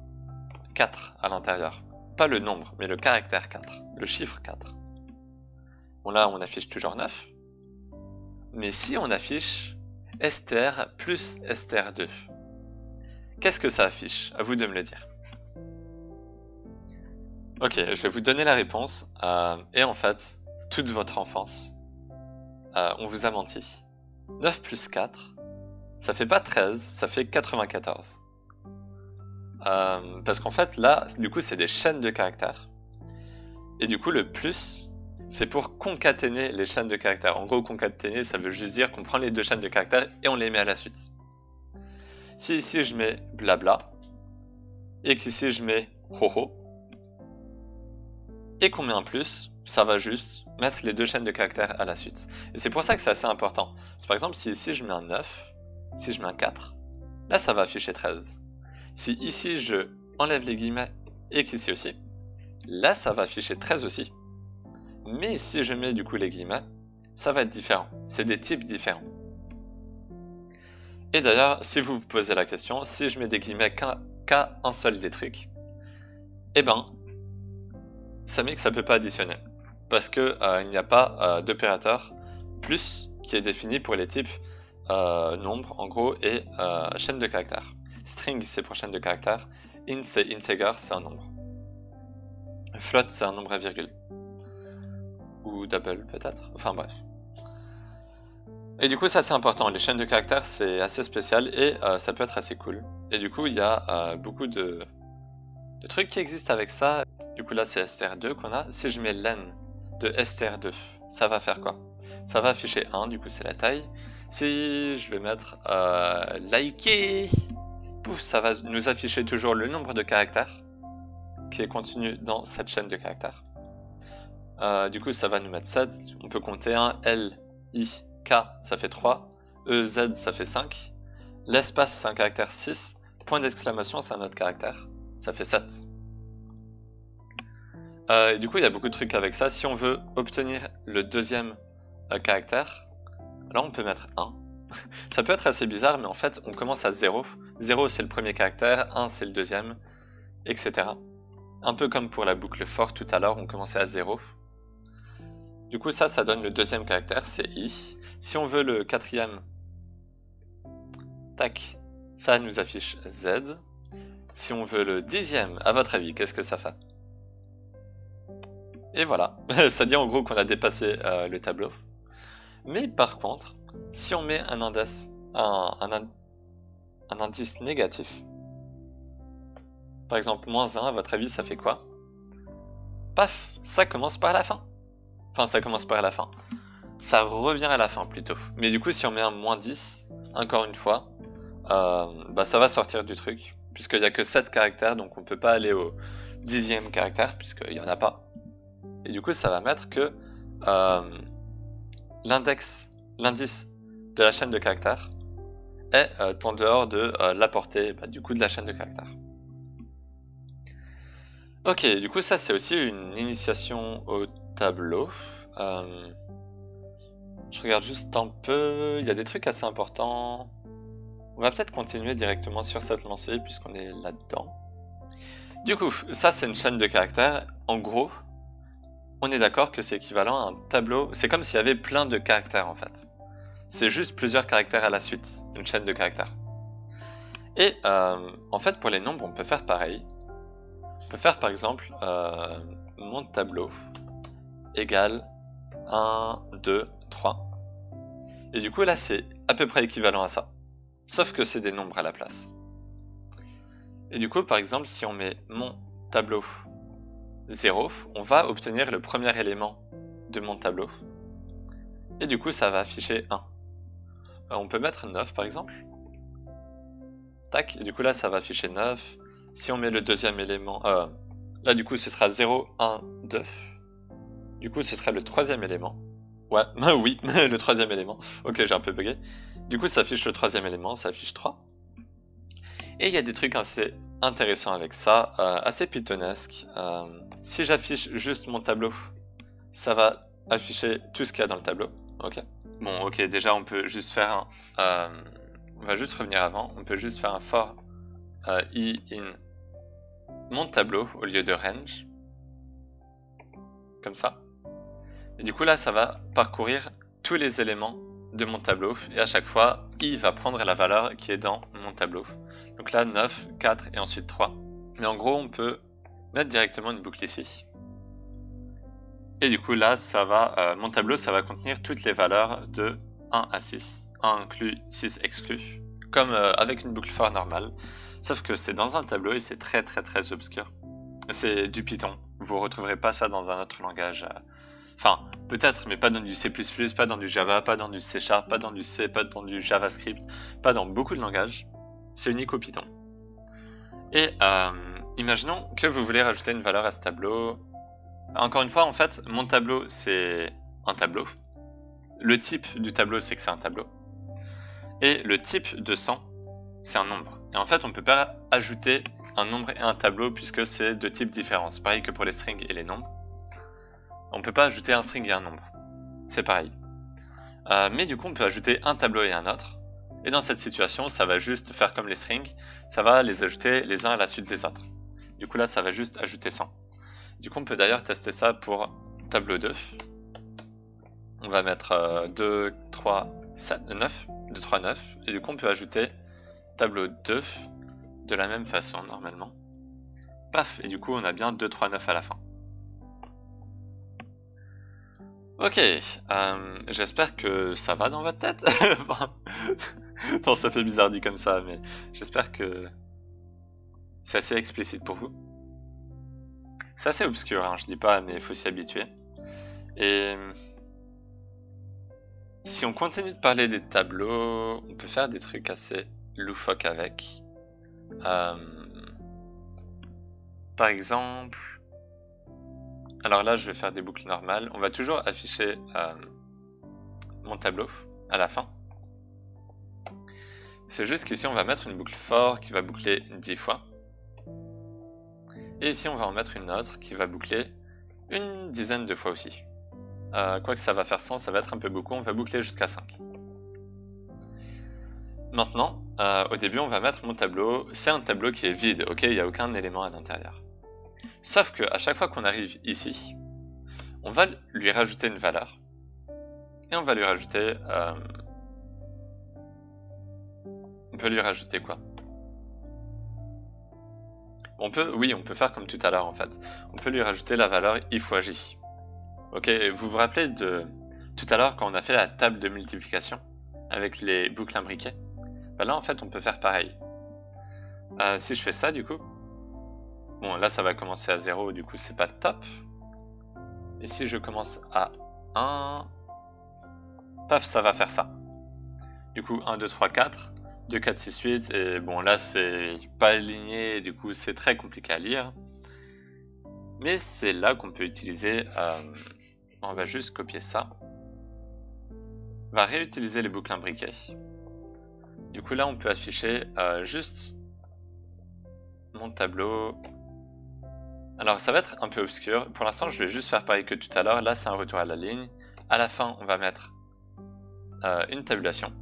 4 à l'intérieur. Pas le nombre, mais le caractère 4, le chiffre 4. Bon là, on affiche toujours 9. Mais si on affiche str plus str2, qu'est-ce que ça affiche? À vous de me le dire. Ok, je vais vous donner la réponse. Et en fait, toute votre enfance, on vous a menti. 9 plus 4, ça fait pas 13, ça fait 94. Parce qu'en fait là, du coup c'est des chaînes de caractères. Et du coup le plus, c'est pour concaténer les chaînes de caractères. En gros concaténer ça veut juste dire qu'on prend les deux chaînes de caractères et on les met à la suite. Si ici je mets blabla, et qu'ici je mets hoho, et qu'on met un plus, ça va juste mettre les deux chaînes de caractères à la suite. Et c'est pour ça que c'est assez important. C'est par exemple si ici je mets un 9, si je mets un 4, là ça va afficher 13. Si ici je enlève les guillemets et qu'ici aussi, là ça va afficher 13 aussi. Mais si je mets du coup les guillemets, ça va être différent. C'est des types différents. Et d'ailleurs, si vous vous posez la question, si je mets des guillemets qu'à un seul des trucs, eh ben, ça met que ça peut pas additionner. Parce que il n'y a pas d'opérateur plus qui est défini pour les types nombre en gros et chaîne de caractères. String c'est pour chaîne de caractères, int c'est integer, c'est un nombre. Float c'est un nombre à virgule. Ou double peut-être, enfin bref. Et du coup ça c'est important, les chaînes de caractères c'est assez spécial et ça peut être assez cool. Et du coup il y a beaucoup de trucs qui existent avec ça. Du coup là c'est str2 qu'on a. Si je mets len de str2, ça va faire quoi? Ça va afficher 1, du coup c'est la taille. Si je vais mettre liker, pouf, ça va nous afficher toujours le nombre de caractères qui est contenu dans cette chaîne de caractères. Du coup ça va nous mettre 7, on peut compter 1, L, I, K ça fait 3, E, Z ça fait 5, l'espace c'est un caractère 6, point d'exclamation c'est un autre caractère, ça fait 7. Et du coup il y a beaucoup de trucs avec ça. Si on veut obtenir le deuxième caractère, là on peut mettre 1. Ça peut être assez bizarre, mais en fait on commence à 0. 0 c'est le premier caractère, 1 c'est le deuxième, etc. Un peu comme pour la boucle for tout à l'heure, on commençait à 0. Du coup ça donne le deuxième caractère, c'est I. Si on veut le quatrième, tac, ça nous affiche Z. Si on veut le dixième, à votre avis, qu'est-ce que ça fait? Et voilà, ça dit en gros qu'on a dépassé le tableau. Mais par contre, si on met un indice, un indice négatif, par exemple -1, à votre avis ça fait quoi? Paf, ça commence par la fin. Enfin ça commence par la fin. Ça revient à la fin plutôt. Mais du coup si on met un -10, encore une fois, bah ça va sortir du truc. puisqu'il n'y a que 7 caractères, donc on ne peut pas aller au 10e caractère, puisqu'il n'y en a pas. Et du coup, ça va mettre que l'indice de la chaîne de caractères est en dehors de la portée du coup de la chaîne de caractères. Ok, du coup ça c'est aussi une initiation au tableau. Je regarde juste un peu, il y a des trucs assez importants. On va peut-être continuer directement sur cette lancée puisqu'on est là-dedans. Du coup, ça c'est une chaîne de caractères. En gros, on est d'accord que c'est équivalent à un tableau. C'est comme s'il y avait plein de caractères en fait. C'est juste plusieurs caractères à la suite, une chaîne de caractères. Et en fait, pour les nombres, on peut faire pareil. On peut faire par exemple mon tableau égale 1, 2, 3. Et du coup, là, c'est à peu près équivalent à ça. Sauf que c'est des nombres à la place. Et du coup, par exemple, si on met mon tableau 0, on va obtenir le premier élément de mon tableau. Et du coup, ça va afficher 1. On peut mettre 9 par exemple. Tac, et du coup là, ça va afficher 9. Si on met le deuxième élément, là du coup, ce sera 0, 1, 2. Du coup, ce serait le troisième élément. Ouais, oui, le troisième élément. Ok, j'ai un peu bugué. Du coup, ça affiche le troisième élément, ça affiche 3. Et il y a des trucs assez intéressants avec ça, assez pittonesques. Si j'affiche juste mon tableau, ça va afficher tout ce qu'il y a dans le tableau. Ok. Bon, ok, déjà on peut juste faire un... on va juste revenir avant, on peut juste faire un for i in mon tableau au lieu de range. Comme ça. Et du coup là, ça va parcourir tous les éléments de mon tableau. Et à chaque fois, i va prendre la valeur qui est dans mon tableau. Donc là, 9, 4 et ensuite 3. Mais en gros, on peut mettre directement une boucle ici. Et du coup là, ça va, mon tableau, ça va contenir toutes les valeurs de 1 à 6. 1 inclus, 6 exclus. Comme avec une boucle for normale. Sauf que c'est dans un tableau et c'est très obscur. C'est du Python. Vous retrouverez pas ça dans un autre langage. Enfin, peut-être, mais pas dans du C++, pas dans du Java, pas dans du C#, pas dans du C, pas dans du JavaScript, pas dans beaucoup de langages. C'est unique au Python. Et imaginons que vous voulez rajouter une valeur à ce tableau. Encore une fois, en fait, mon tableau, c'est un tableau. Le type du tableau, c'est que c'est un tableau. Et le type de 100, c'est un nombre. Et en fait, on ne peut pas ajouter un nombre et un tableau puisque c'est deux types différents. C'est pareil que pour les strings et les nombres. On ne peut pas ajouter un string et un nombre. C'est pareil. Mais du coup, on peut ajouter un tableau et un autre. Et dans cette situation, ça va juste faire comme les strings. Ça va les ajouter les uns à la suite des autres. Du coup, là, ça va juste ajouter 100. Du coup, on peut d'ailleurs tester ça pour tableau 2. On va mettre 2, 3, 7, 9. 2, 3, 9. Et du coup, on peut ajouter tableau 2 de la même façon, normalement. Paf. Et du coup, on a bien 2, 3, 9 à la fin. Ok, j'espère que ça va dans votre tête. Non, ça fait bizarre dit comme ça, mais j'espère que c'est assez explicite pour vous. C'est assez obscur, hein, je dis pas, mais il faut s'y habituer. Et si on continue de parler des tableaux, on peut faire des trucs assez loufoques avec. Par exemple... Alors là, je vais faire des boucles normales. On va toujours afficher mon tableau à la fin. C'est juste qu'ici, on va mettre une boucle for qui va boucler 10 fois. Et ici, on va en mettre une autre qui va boucler une dizaine de fois aussi. Quoique ça va faire 100, ça va être un peu beaucoup. On va boucler jusqu'à 5. Maintenant, au début, on va mettre mon tableau. C'est un tableau qui est vide, ok? Il n'y a aucun élément à l'intérieur. Sauf qu'à chaque fois qu'on arrive ici, on va lui rajouter une valeur. Et on va lui rajouter... on peut lui rajouter quoi? On peut faire comme tout à l'heure en fait. On peut lui rajouter la valeur i fois j. Ok, vous vous rappelez de tout à l'heure quand on a fait la table de multiplication avec les boucles imbriquées? Ben là en fait on peut faire pareil. Si je fais ça du coup, bon là ça va commencer à 0, du coup c'est pas top. Et si je commence à 1, paf, ça va faire ça. Du coup 1, 2, 3, 4, 2, 4, 6, 8, et bon là c'est pas aligné, du coup c'est très compliqué à lire. Mais c'est là qu'on peut utiliser, on va juste copier ça. On va réutiliser les boucles imbriquées. Du coup là on peut afficher juste mon tableau. Alors ça va être un peu obscur, pour l'instant je vais juste faire pareil que tout à l'heure, là c'est un retour à la ligne. À la fin on va mettre une tabulation.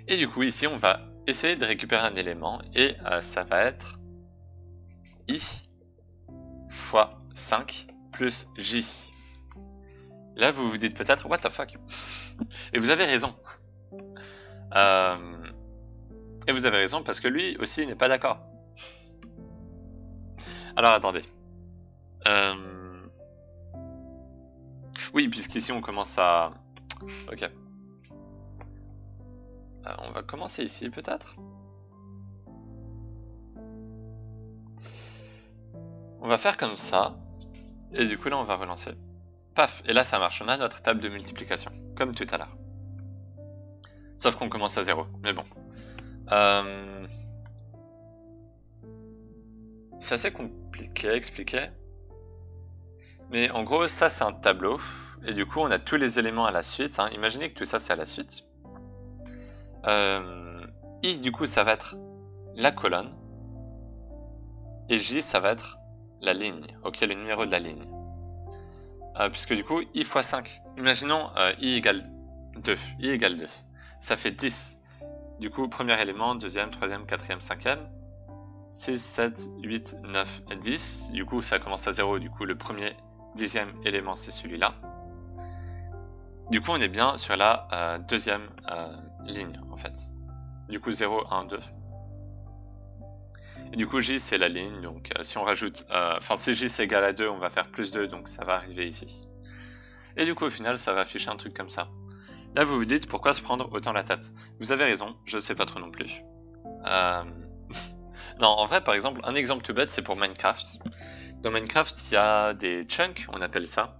Et du coup ici on va essayer de récupérer un élément et ça va être I fois 5 plus J. Là vous vous dites peut-être what the fuck. Et vous avez raison. Et vous avez raison parce que lui aussi n'est pas d'accord. Alors attendez. Oui, puisqu'ici on commence à... Ok. On va commencer ici peut-être. On va faire comme ça. Et du coup là on va relancer. Paf, et là ça marche, on a notre table de multiplication, comme tout à l'heure. Sauf qu'on commence à 0, mais bon. C'est assez compliqué à expliquer. Mais en gros, ça c'est un tableau. Et du coup, on a tous les éléments à la suite. Hein. Imaginez que tout ça c'est à la suite. I, du coup, ça va être la colonne. Et J, ça va être la ligne. Ok, le numéro de la ligne. Puisque du coup, I fois 5. Imaginons I égale 2. I égale 2. Ça fait 10. Du coup, premier élément, deuxième, troisième, quatrième, cinquième. 6, 7, 8, 9, 10. Du coup, ça commence à 0. Du coup, le premier 10e élément, c'est celui-là. Du coup, on est bien sur la deuxième ligne, en fait. Du coup, 0, 1, 2. Et du coup, J, c'est la ligne. Donc, si on rajoute... Enfin, si J, c'est égal à 2, on va faire plus 2. Donc, ça va arriver ici. Et du coup, au final, ça va afficher un truc comme ça. Là, vous vous dites, pourquoi se prendre autant la tête? Vous avez raison, je sais pas trop non plus. Non, en vrai, par exemple, un exemple tout bête, c'est pour Minecraft. Dans Minecraft, il y a des chunks, on appelle ça.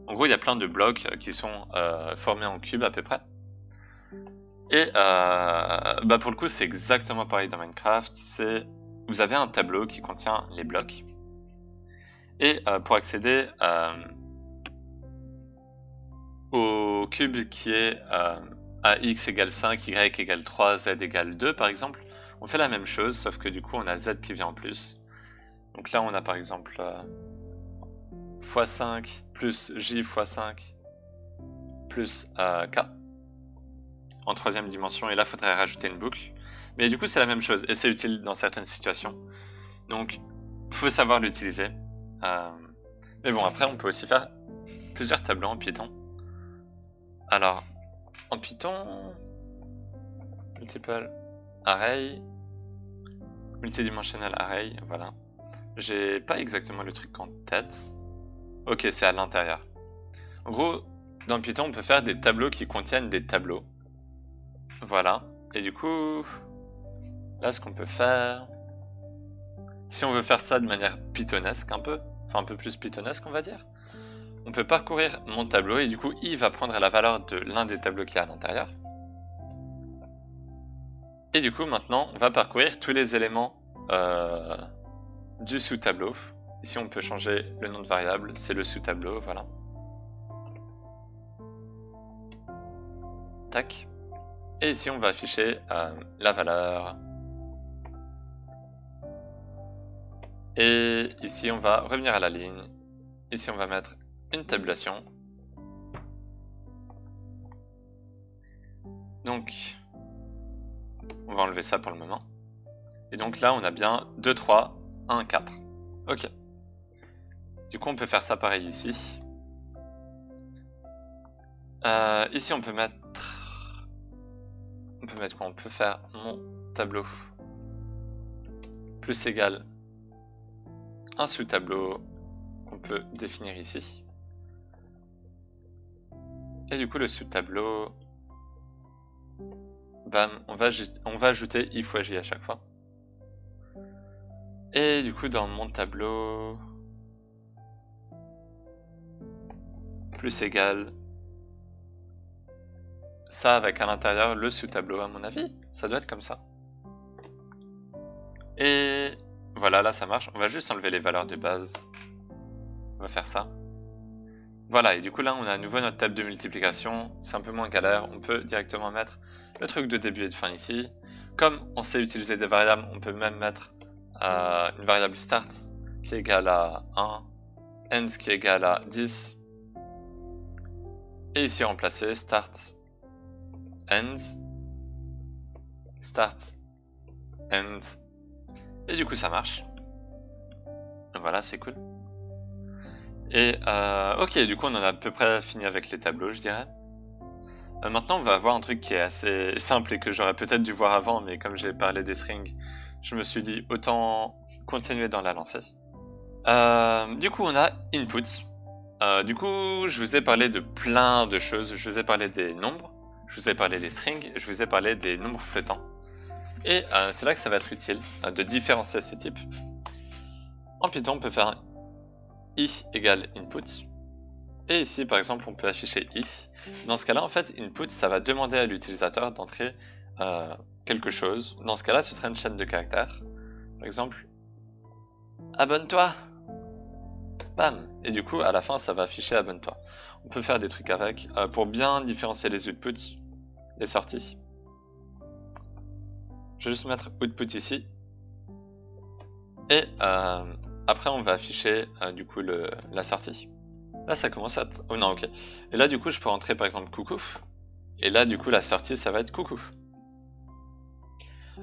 En gros, il y a plein de blocs qui sont formés en cubes à peu près. Et bah pour le coup, c'est exactement pareil dans Minecraft. Vous avez un tableau qui contient les blocs. Et pour accéder au cube qui est à x égale 5, y égale 3, z égale 2 par exemple, on fait la même chose, sauf que du coup on a z qui vient en plus. Donc là on a par exemple x5 plus j fois 5 plus k en troisième dimension, et là il faudrait rajouter une boucle. Mais du coup c'est la même chose, et c'est utile dans certaines situations. Donc il faut savoir l'utiliser. Mais bon, après on peut aussi faire plusieurs tableaux en Python. Alors, en Python, multiple array, multidimensional array, voilà. J'ai pas exactement le truc en tête. Ok, c'est à l'intérieur. En gros, dans Python, on peut faire des tableaux qui contiennent des tableaux. Voilà. Et du coup, là, ce qu'on peut faire... Si on veut faire ça de manière pythonesque un peu, enfin un peu plus pythonesque, on va dire, on peut parcourir mon tableau et du coup, I va prendre la valeur de l'un des tableaux qui est à l'intérieur. Et du coup, maintenant, on va parcourir tous les éléments du sous-tableau. Ici, on peut changer le nom de variable, c'est le sous-tableau, voilà. Tac. Et ici, on va afficher la valeur. Et ici, on va revenir à la ligne. Ici, on va mettre une tabulation. Donc, on va enlever ça pour le moment. Et donc là, on a bien 2, 3, 1, 4. Ok. Du coup, on peut faire ça pareil ici. Ici, on peut mettre... On peut mettre quoi? On peut faire mon tableau plus égal un sous-tableau qu'on peut définir ici. Et du coup, le sous-tableau... Bam, on va ajouter I fois J à chaque fois. Et du coup, dans mon tableau... Plus égal ça avec à l'intérieur le sous-tableau à mon avis. Ça doit être comme ça. Et voilà, là ça marche. On va juste enlever les valeurs de base. On va faire ça. Voilà, et du coup là on a à nouveau notre table de multiplication. C'est un peu moins galère. On peut directement mettre le truc de début et de fin ici. Comme on sait utiliser des variables, on peut même mettre une variable start qui est égale à 1, end qui est égal à 10. Et ici remplacer start, end, start, end. Et du coup ça marche. Donc voilà, c'est cool. Et ok, du coup on en a à peu près fini avec les tableaux, je dirais. Maintenant on va voir un truc qui est assez simple et que j'aurais peut-être dû voir avant, mais comme j'ai parlé des strings, je me suis dit autant continuer dans la lancée. Du coup on a input. Du coup je vous ai parlé de plein de choses. Je vous ai parlé des nombres, je vous ai parlé des strings, je vous ai parlé des nombres flottants. Et c'est là que ça va être utile de différencier ces types. En Python, on peut faire un i égale input. Et ici, par exemple, on peut afficher i. Dans ce cas-là, en fait, input, ça va demander à l'utilisateur d'entrer quelque chose. Dans ce cas-là, ce serait une chaîne de caractères. Par exemple, abonne-toi. Bam. Et du coup, à la fin, ça va afficher abonne-toi. On peut faire des trucs avec pour bien différencier les outputs, les sorties. Je vais juste mettre output ici. Et après, on va afficher du coup la sortie. Là, ça commence à être... Oh non, ok. Et là, du coup, je peux rentrer par exemple coucou. Et là, du coup, la sortie, ça va être coucou.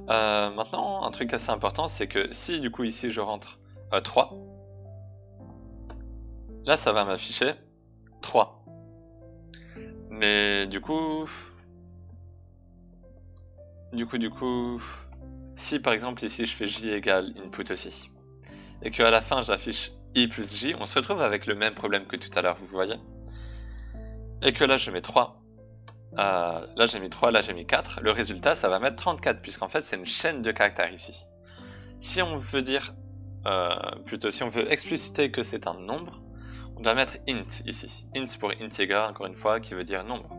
Maintenant, un truc assez important, c'est que si du coup ici je rentre 3, là, ça va m'afficher 3. Mais du coup, si par exemple ici je fais j égale input aussi, et qu'à la fin j'affiche i plus j, on se retrouve avec le même problème que tout à l'heure, vous voyez. Et que là je mets 3, là j'ai mis 3, là j'ai mis 4, le résultat ça va mettre 34, puisqu'en fait c'est une chaîne de caractères ici. Si on veut dire, plutôt si on veut expliciter que c'est un nombre, on doit mettre int ici. Int pour integer, encore une fois, qui veut dire nombre.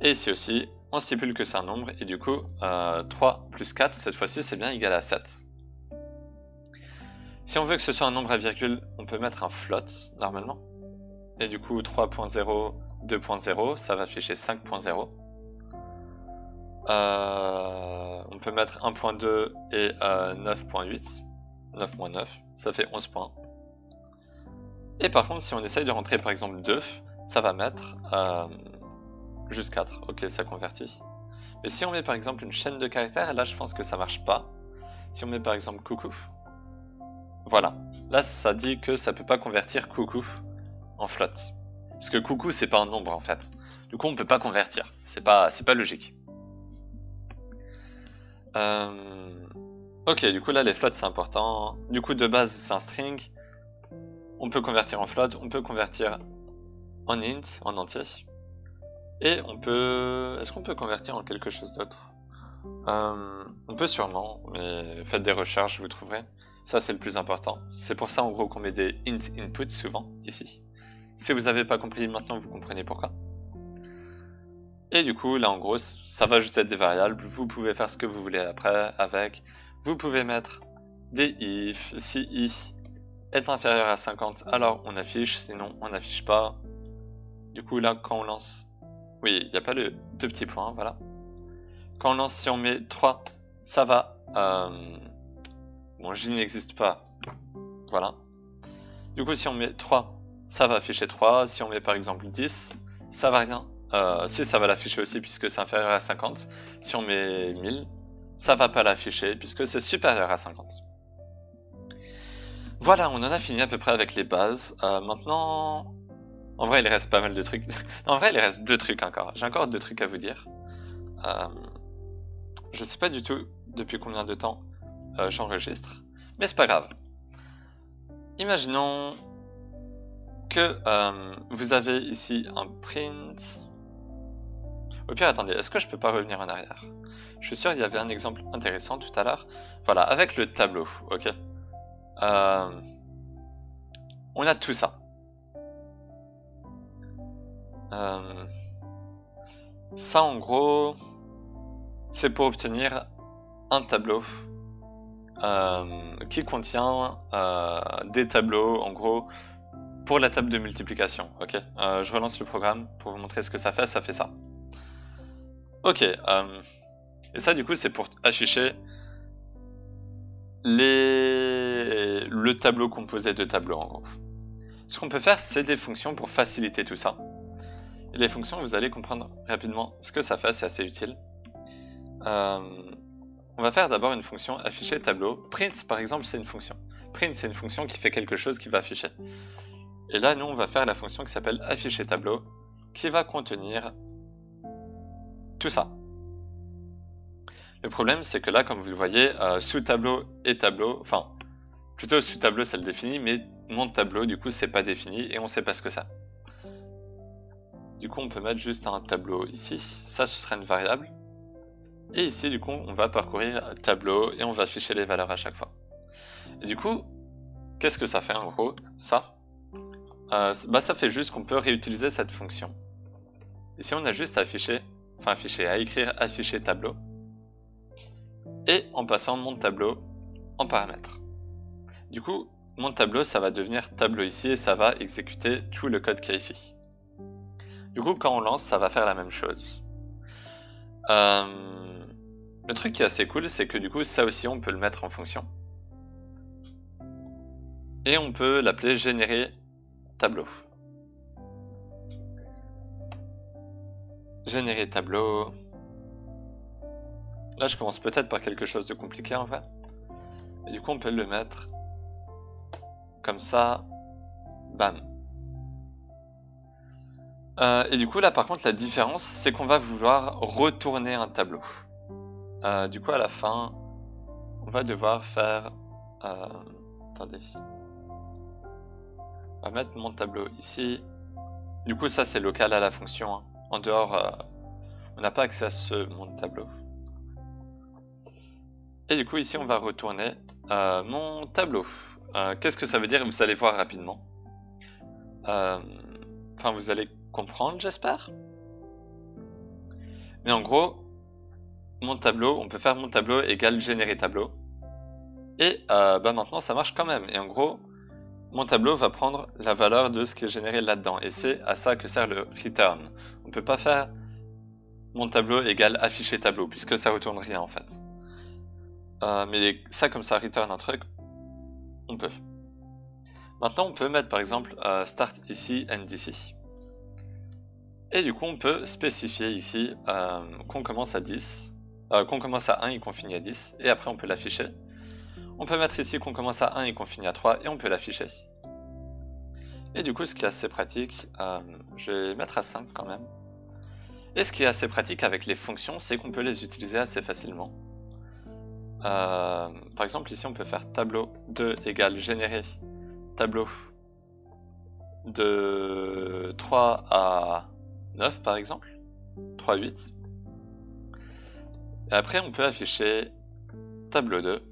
Et ici aussi, on stipule que c'est un nombre, et du coup, 3 plus 4, cette fois-ci, c'est bien égal à 7. Si on veut que ce soit un nombre à virgule, on peut mettre un float, normalement. Et du coup, 3.0, 2.0, ça va afficher 5.0. On peut mettre 1.2 et 9.8. 9.9, ça fait 11 points. Et par contre, si on essaye de rentrer par exemple 2, ça va mettre juste 4. Ok, ça convertit. Mais si on met par exemple une chaîne de caractères, là je pense que ça marche pas. Si on met par exemple coucou, voilà. Là ça dit que ça peut pas convertir coucou en float. Parce que coucou c'est pas un nombre en fait. Du coup on peut pas convertir. C'est pas logique. Ok, du coup là les floats c'est important. Du coup de base c'est un string. On peut convertir en float, on peut convertir en int, en entier. Et on peut... Est-ce qu'on peut convertir en quelque chose d'autre? On peut sûrement, mais faites des recherches, vous trouverez. Ça c'est le plus important. C'est pour ça en gros qu'on met des int input souvent, ici. Si vous n'avez pas compris maintenant, vous comprenez pourquoi. Et du coup, là en gros, ça va juste être des variables. Vous pouvez faire ce que vous voulez après, avec. Vous pouvez mettre des if. Si i est inférieur à 50, alors on affiche, sinon on n'affiche pas. Du coup là, quand on lance... Oui, il n'y a pas le deux petits points, voilà. Quand on lance, si on met 3, ça va... Bon, j n'existe pas, voilà. Du coup, si on met 3, ça va afficher 3. Si on met par exemple 10, ça va rien. Si, ça va l'afficher aussi puisque c'est inférieur à 50. Si on met 1000, ça va pas l'afficher puisque c'est supérieur à 50. Voilà, on en a fini à peu près avec les bases. Maintenant... En vrai, il reste pas mal de trucs. En vrai, il reste 2 trucs encore. J'ai encore 2 trucs à vous dire. Je sais pas du tout depuis combien de temps j'enregistre, mais c'est pas grave. Imaginons que vous avez ici un print. Au pire, attendez, est-ce que je peux pas revenir en arrière? Je suis sûr il y avait un exemple intéressant tout à l'heure. Voilà, avec le tableau, ok. On a tout ça. Ça, en gros, c'est pour obtenir un tableau qui contient des tableaux, en gros, pour la table de multiplication. Ok, je relance le programme pour vous montrer ce que ça fait ça. Ok, et ça, du coup, c'est pour afficher le tableau composé de tableaux, en gros. Ce qu'on peut faire, c'est des fonctions pour faciliter tout ça. Et les fonctions, vous allez comprendre rapidement ce que ça fait, c'est assez utile. On va faire d'abord une fonction afficher tableau. Print, par exemple, c'est une fonction. Print, c'est une fonction qui fait quelque chose qui va afficher. Et là, nous, on va faire la fonction qui s'appelle afficher tableau, qui va contenir tout ça. Le problème, c'est que là, comme vous le voyez, sous tableau et tableau, enfin, plutôt sous tableau, ça le définit, mais mon tableau, du coup, c'est pas défini et on sait pas ce que c'est. Du coup, on peut mettre juste un tableau ici. Ça, ce sera une variable. Et ici, du coup, on va parcourir tableau et on va afficher les valeurs à chaque fois. Et du coup, qu'est-ce que ça fait en gros, ça ça fait juste qu'on peut réutiliser cette fonction. Ici, on a juste à afficher, à écrire afficher tableau. Et en passant mon tableau en paramètres. Du coup, mon tableau, ça va devenir tableau ici et ça va exécuter tout le code qu'il y a ici. Du coup, quand on lance, ça va faire la même chose. Le truc qui est assez cool, c'est que du coup, ça aussi, on peut le mettre en fonction. Et on peut l'appeler générer tableau. Générer tableau. Là, je commence peut-être par quelque chose de compliqué en fait. Et du coup, on peut le mettre comme ça. Bam. Et du coup, là, par contre, la différence, c'est qu'on va vouloir retourner un tableau. Du coup, à la fin, on va devoir faire... attendez. On va mettre mon tableau ici. Du coup, ça, c'est local à la fonction. Hein. En dehors, on n'a pas accès à ce mon tableau. Et du coup, ici, on va retourner mon tableau. Qu'est-ce que ça veut dire? Vous allez voir rapidement. Enfin, vous allez comprendre, j'espère. Mais en gros, mon tableau, on peut faire mon tableau égale générer tableau. Et maintenant, ça marche quand même. Et en gros, mon tableau va prendre la valeur de ce qui est généré là-dedans. Et c'est à ça que sert le return. On ne peut pas faire mon tableau égale afficher tableau, puisque ça retourne rien en fait. Mais ça, comme ça return un truc, on peut. Maintenant, on peut mettre par exemple start ici, end ici. Et du coup, on peut spécifier ici qu'on commence à 10, qu'on commence à 1 et qu'on finit à 10, et après on peut l'afficher. On peut mettre ici qu'on commence à 1 et qu'on finit à 3, et on peut l'afficher. Et du coup, ce qui est assez pratique, je vais mettre à 5 quand même. Et ce qui est assez pratique avec les fonctions, c'est qu'on peut les utiliser assez facilement. Par exemple, ici, on peut faire tableau 2 égale générer tableau de 3 à 9, par exemple. 3, 8. Et après, on peut afficher tableau 2.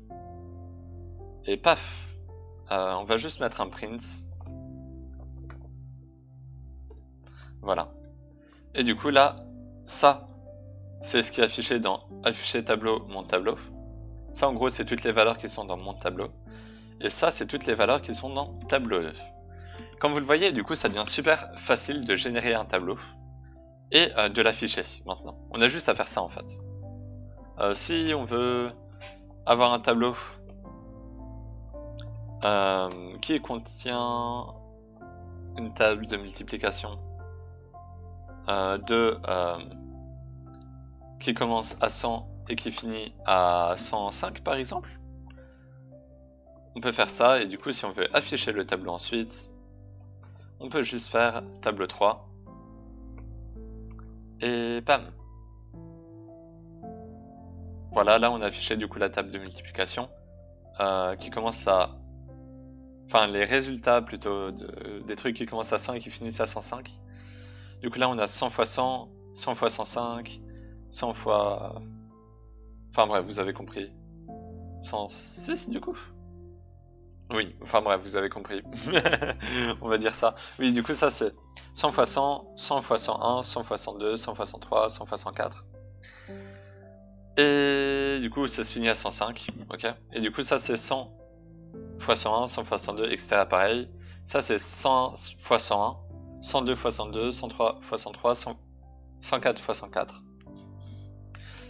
Et paf, on va juste mettre un print. Voilà. Et du coup, là, ça, c'est ce qui est affiché dans afficher tableau, mon tableau. Ça, en gros, c'est toutes les valeurs qui sont dans mon tableau. Et ça, c'est toutes les valeurs qui sont dans tableau 2. Comme vous le voyez, du coup, ça devient super facile de générer un tableau et de l'afficher maintenant. On a juste à faire ça en fait. Si on veut avoir un tableau qui contient une table de multiplication qui commence à 100 et qui finit à 105 par exemple, on peut faire ça et du coup si on veut afficher le tableau ensuite, on peut juste faire tableau 3 et bam. Voilà, là on a affiché du coup la table de multiplication qui commence à... Enfin les résultats plutôt des trucs qui commencent à 100 et qui finissent à 105. Du coup là on a 100 x 100, 100 x 105, 100 fois... Enfin bref, vous avez compris. 106 du coup. Oui, enfin bref, vous avez compris. On va dire ça. Oui, du coup, ça c'est 100 x 100, 100 x 101, 100 x 102, 100 x 103, 100 x 104. Et du coup, ça se finit à 105, ok. Et du coup, ça c'est 100 x 101, 100 x 102, etc. pareil. Ça c'est 100 x 101, 102 x 102, 103 x 103, 104 x 104.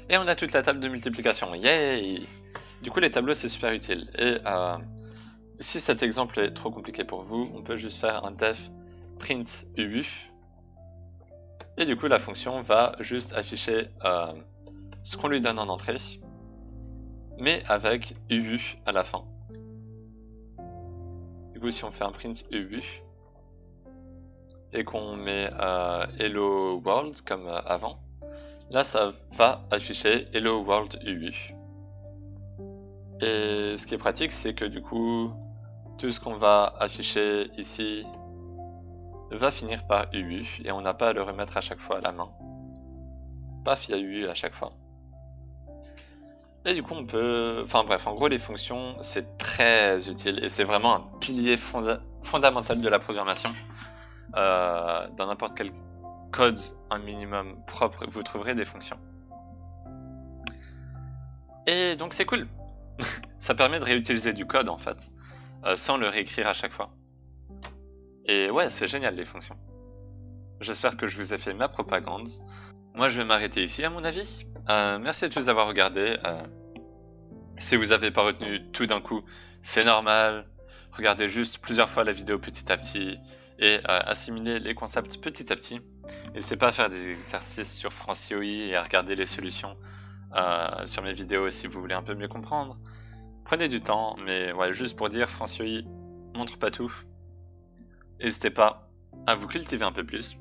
Et on a toute la table de multiplication. Yay! Du coup, les tableaux c'est super utile. Et si cet exemple est trop compliqué pour vous, on peut juste faire un def print uu. Et du coup, la fonction va juste afficher ce qu'on lui donne en entrée, mais avec uu à la fin. Du coup, si on fait un print uu et qu'on met hello world comme avant, là ça va afficher hello world uu. Et ce qui est pratique, c'est que du coup, tout ce qu'on va afficher ici va finir par uu et on n'a pas à le remettre à chaque fois à la main. Paf, il y a uu à chaque fois. Et du coup, on peut... Enfin bref, en gros, les fonctions, c'est très utile et c'est vraiment un pilier fondamental de la programmation. Dans n'importe quel code, un minimum propre, vous trouverez des fonctions. Et donc c'est cool. Ça permet de réutiliser du code en fait, sans le réécrire à chaque fois. Et ouais, c'est génial les fonctions. J'espère que je vous ai fait ma propagande. Moi je vais m'arrêter ici à mon avis. Merci à tous d'avoir regardé. Si vous n'avez pas retenu tout d'un coup, c'est normal. Regardez juste plusieurs fois la vidéo petit à petit et assimiler les concepts petit à petit. N'hésitez pas à faire des exercices sur FranciOI et à regarder les solutions sur mes vidéos si vous voulez un peu mieux comprendre. Prenez du temps, mais ouais, juste pour dire, FranciOI montre pas tout. N'hésitez pas à vous cultiver un peu plus.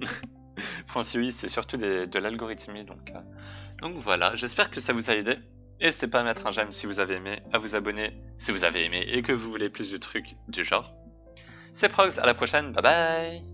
FranciOI, c'est surtout de l'algorithmie, donc voilà, j'espère que ça vous a aidé. N'hésitez pas à mettre un j'aime si vous avez aimé, à vous abonner si vous avez aimé et que vous voulez plus de trucs du genre. C'est Prox, à la prochaine, bye bye!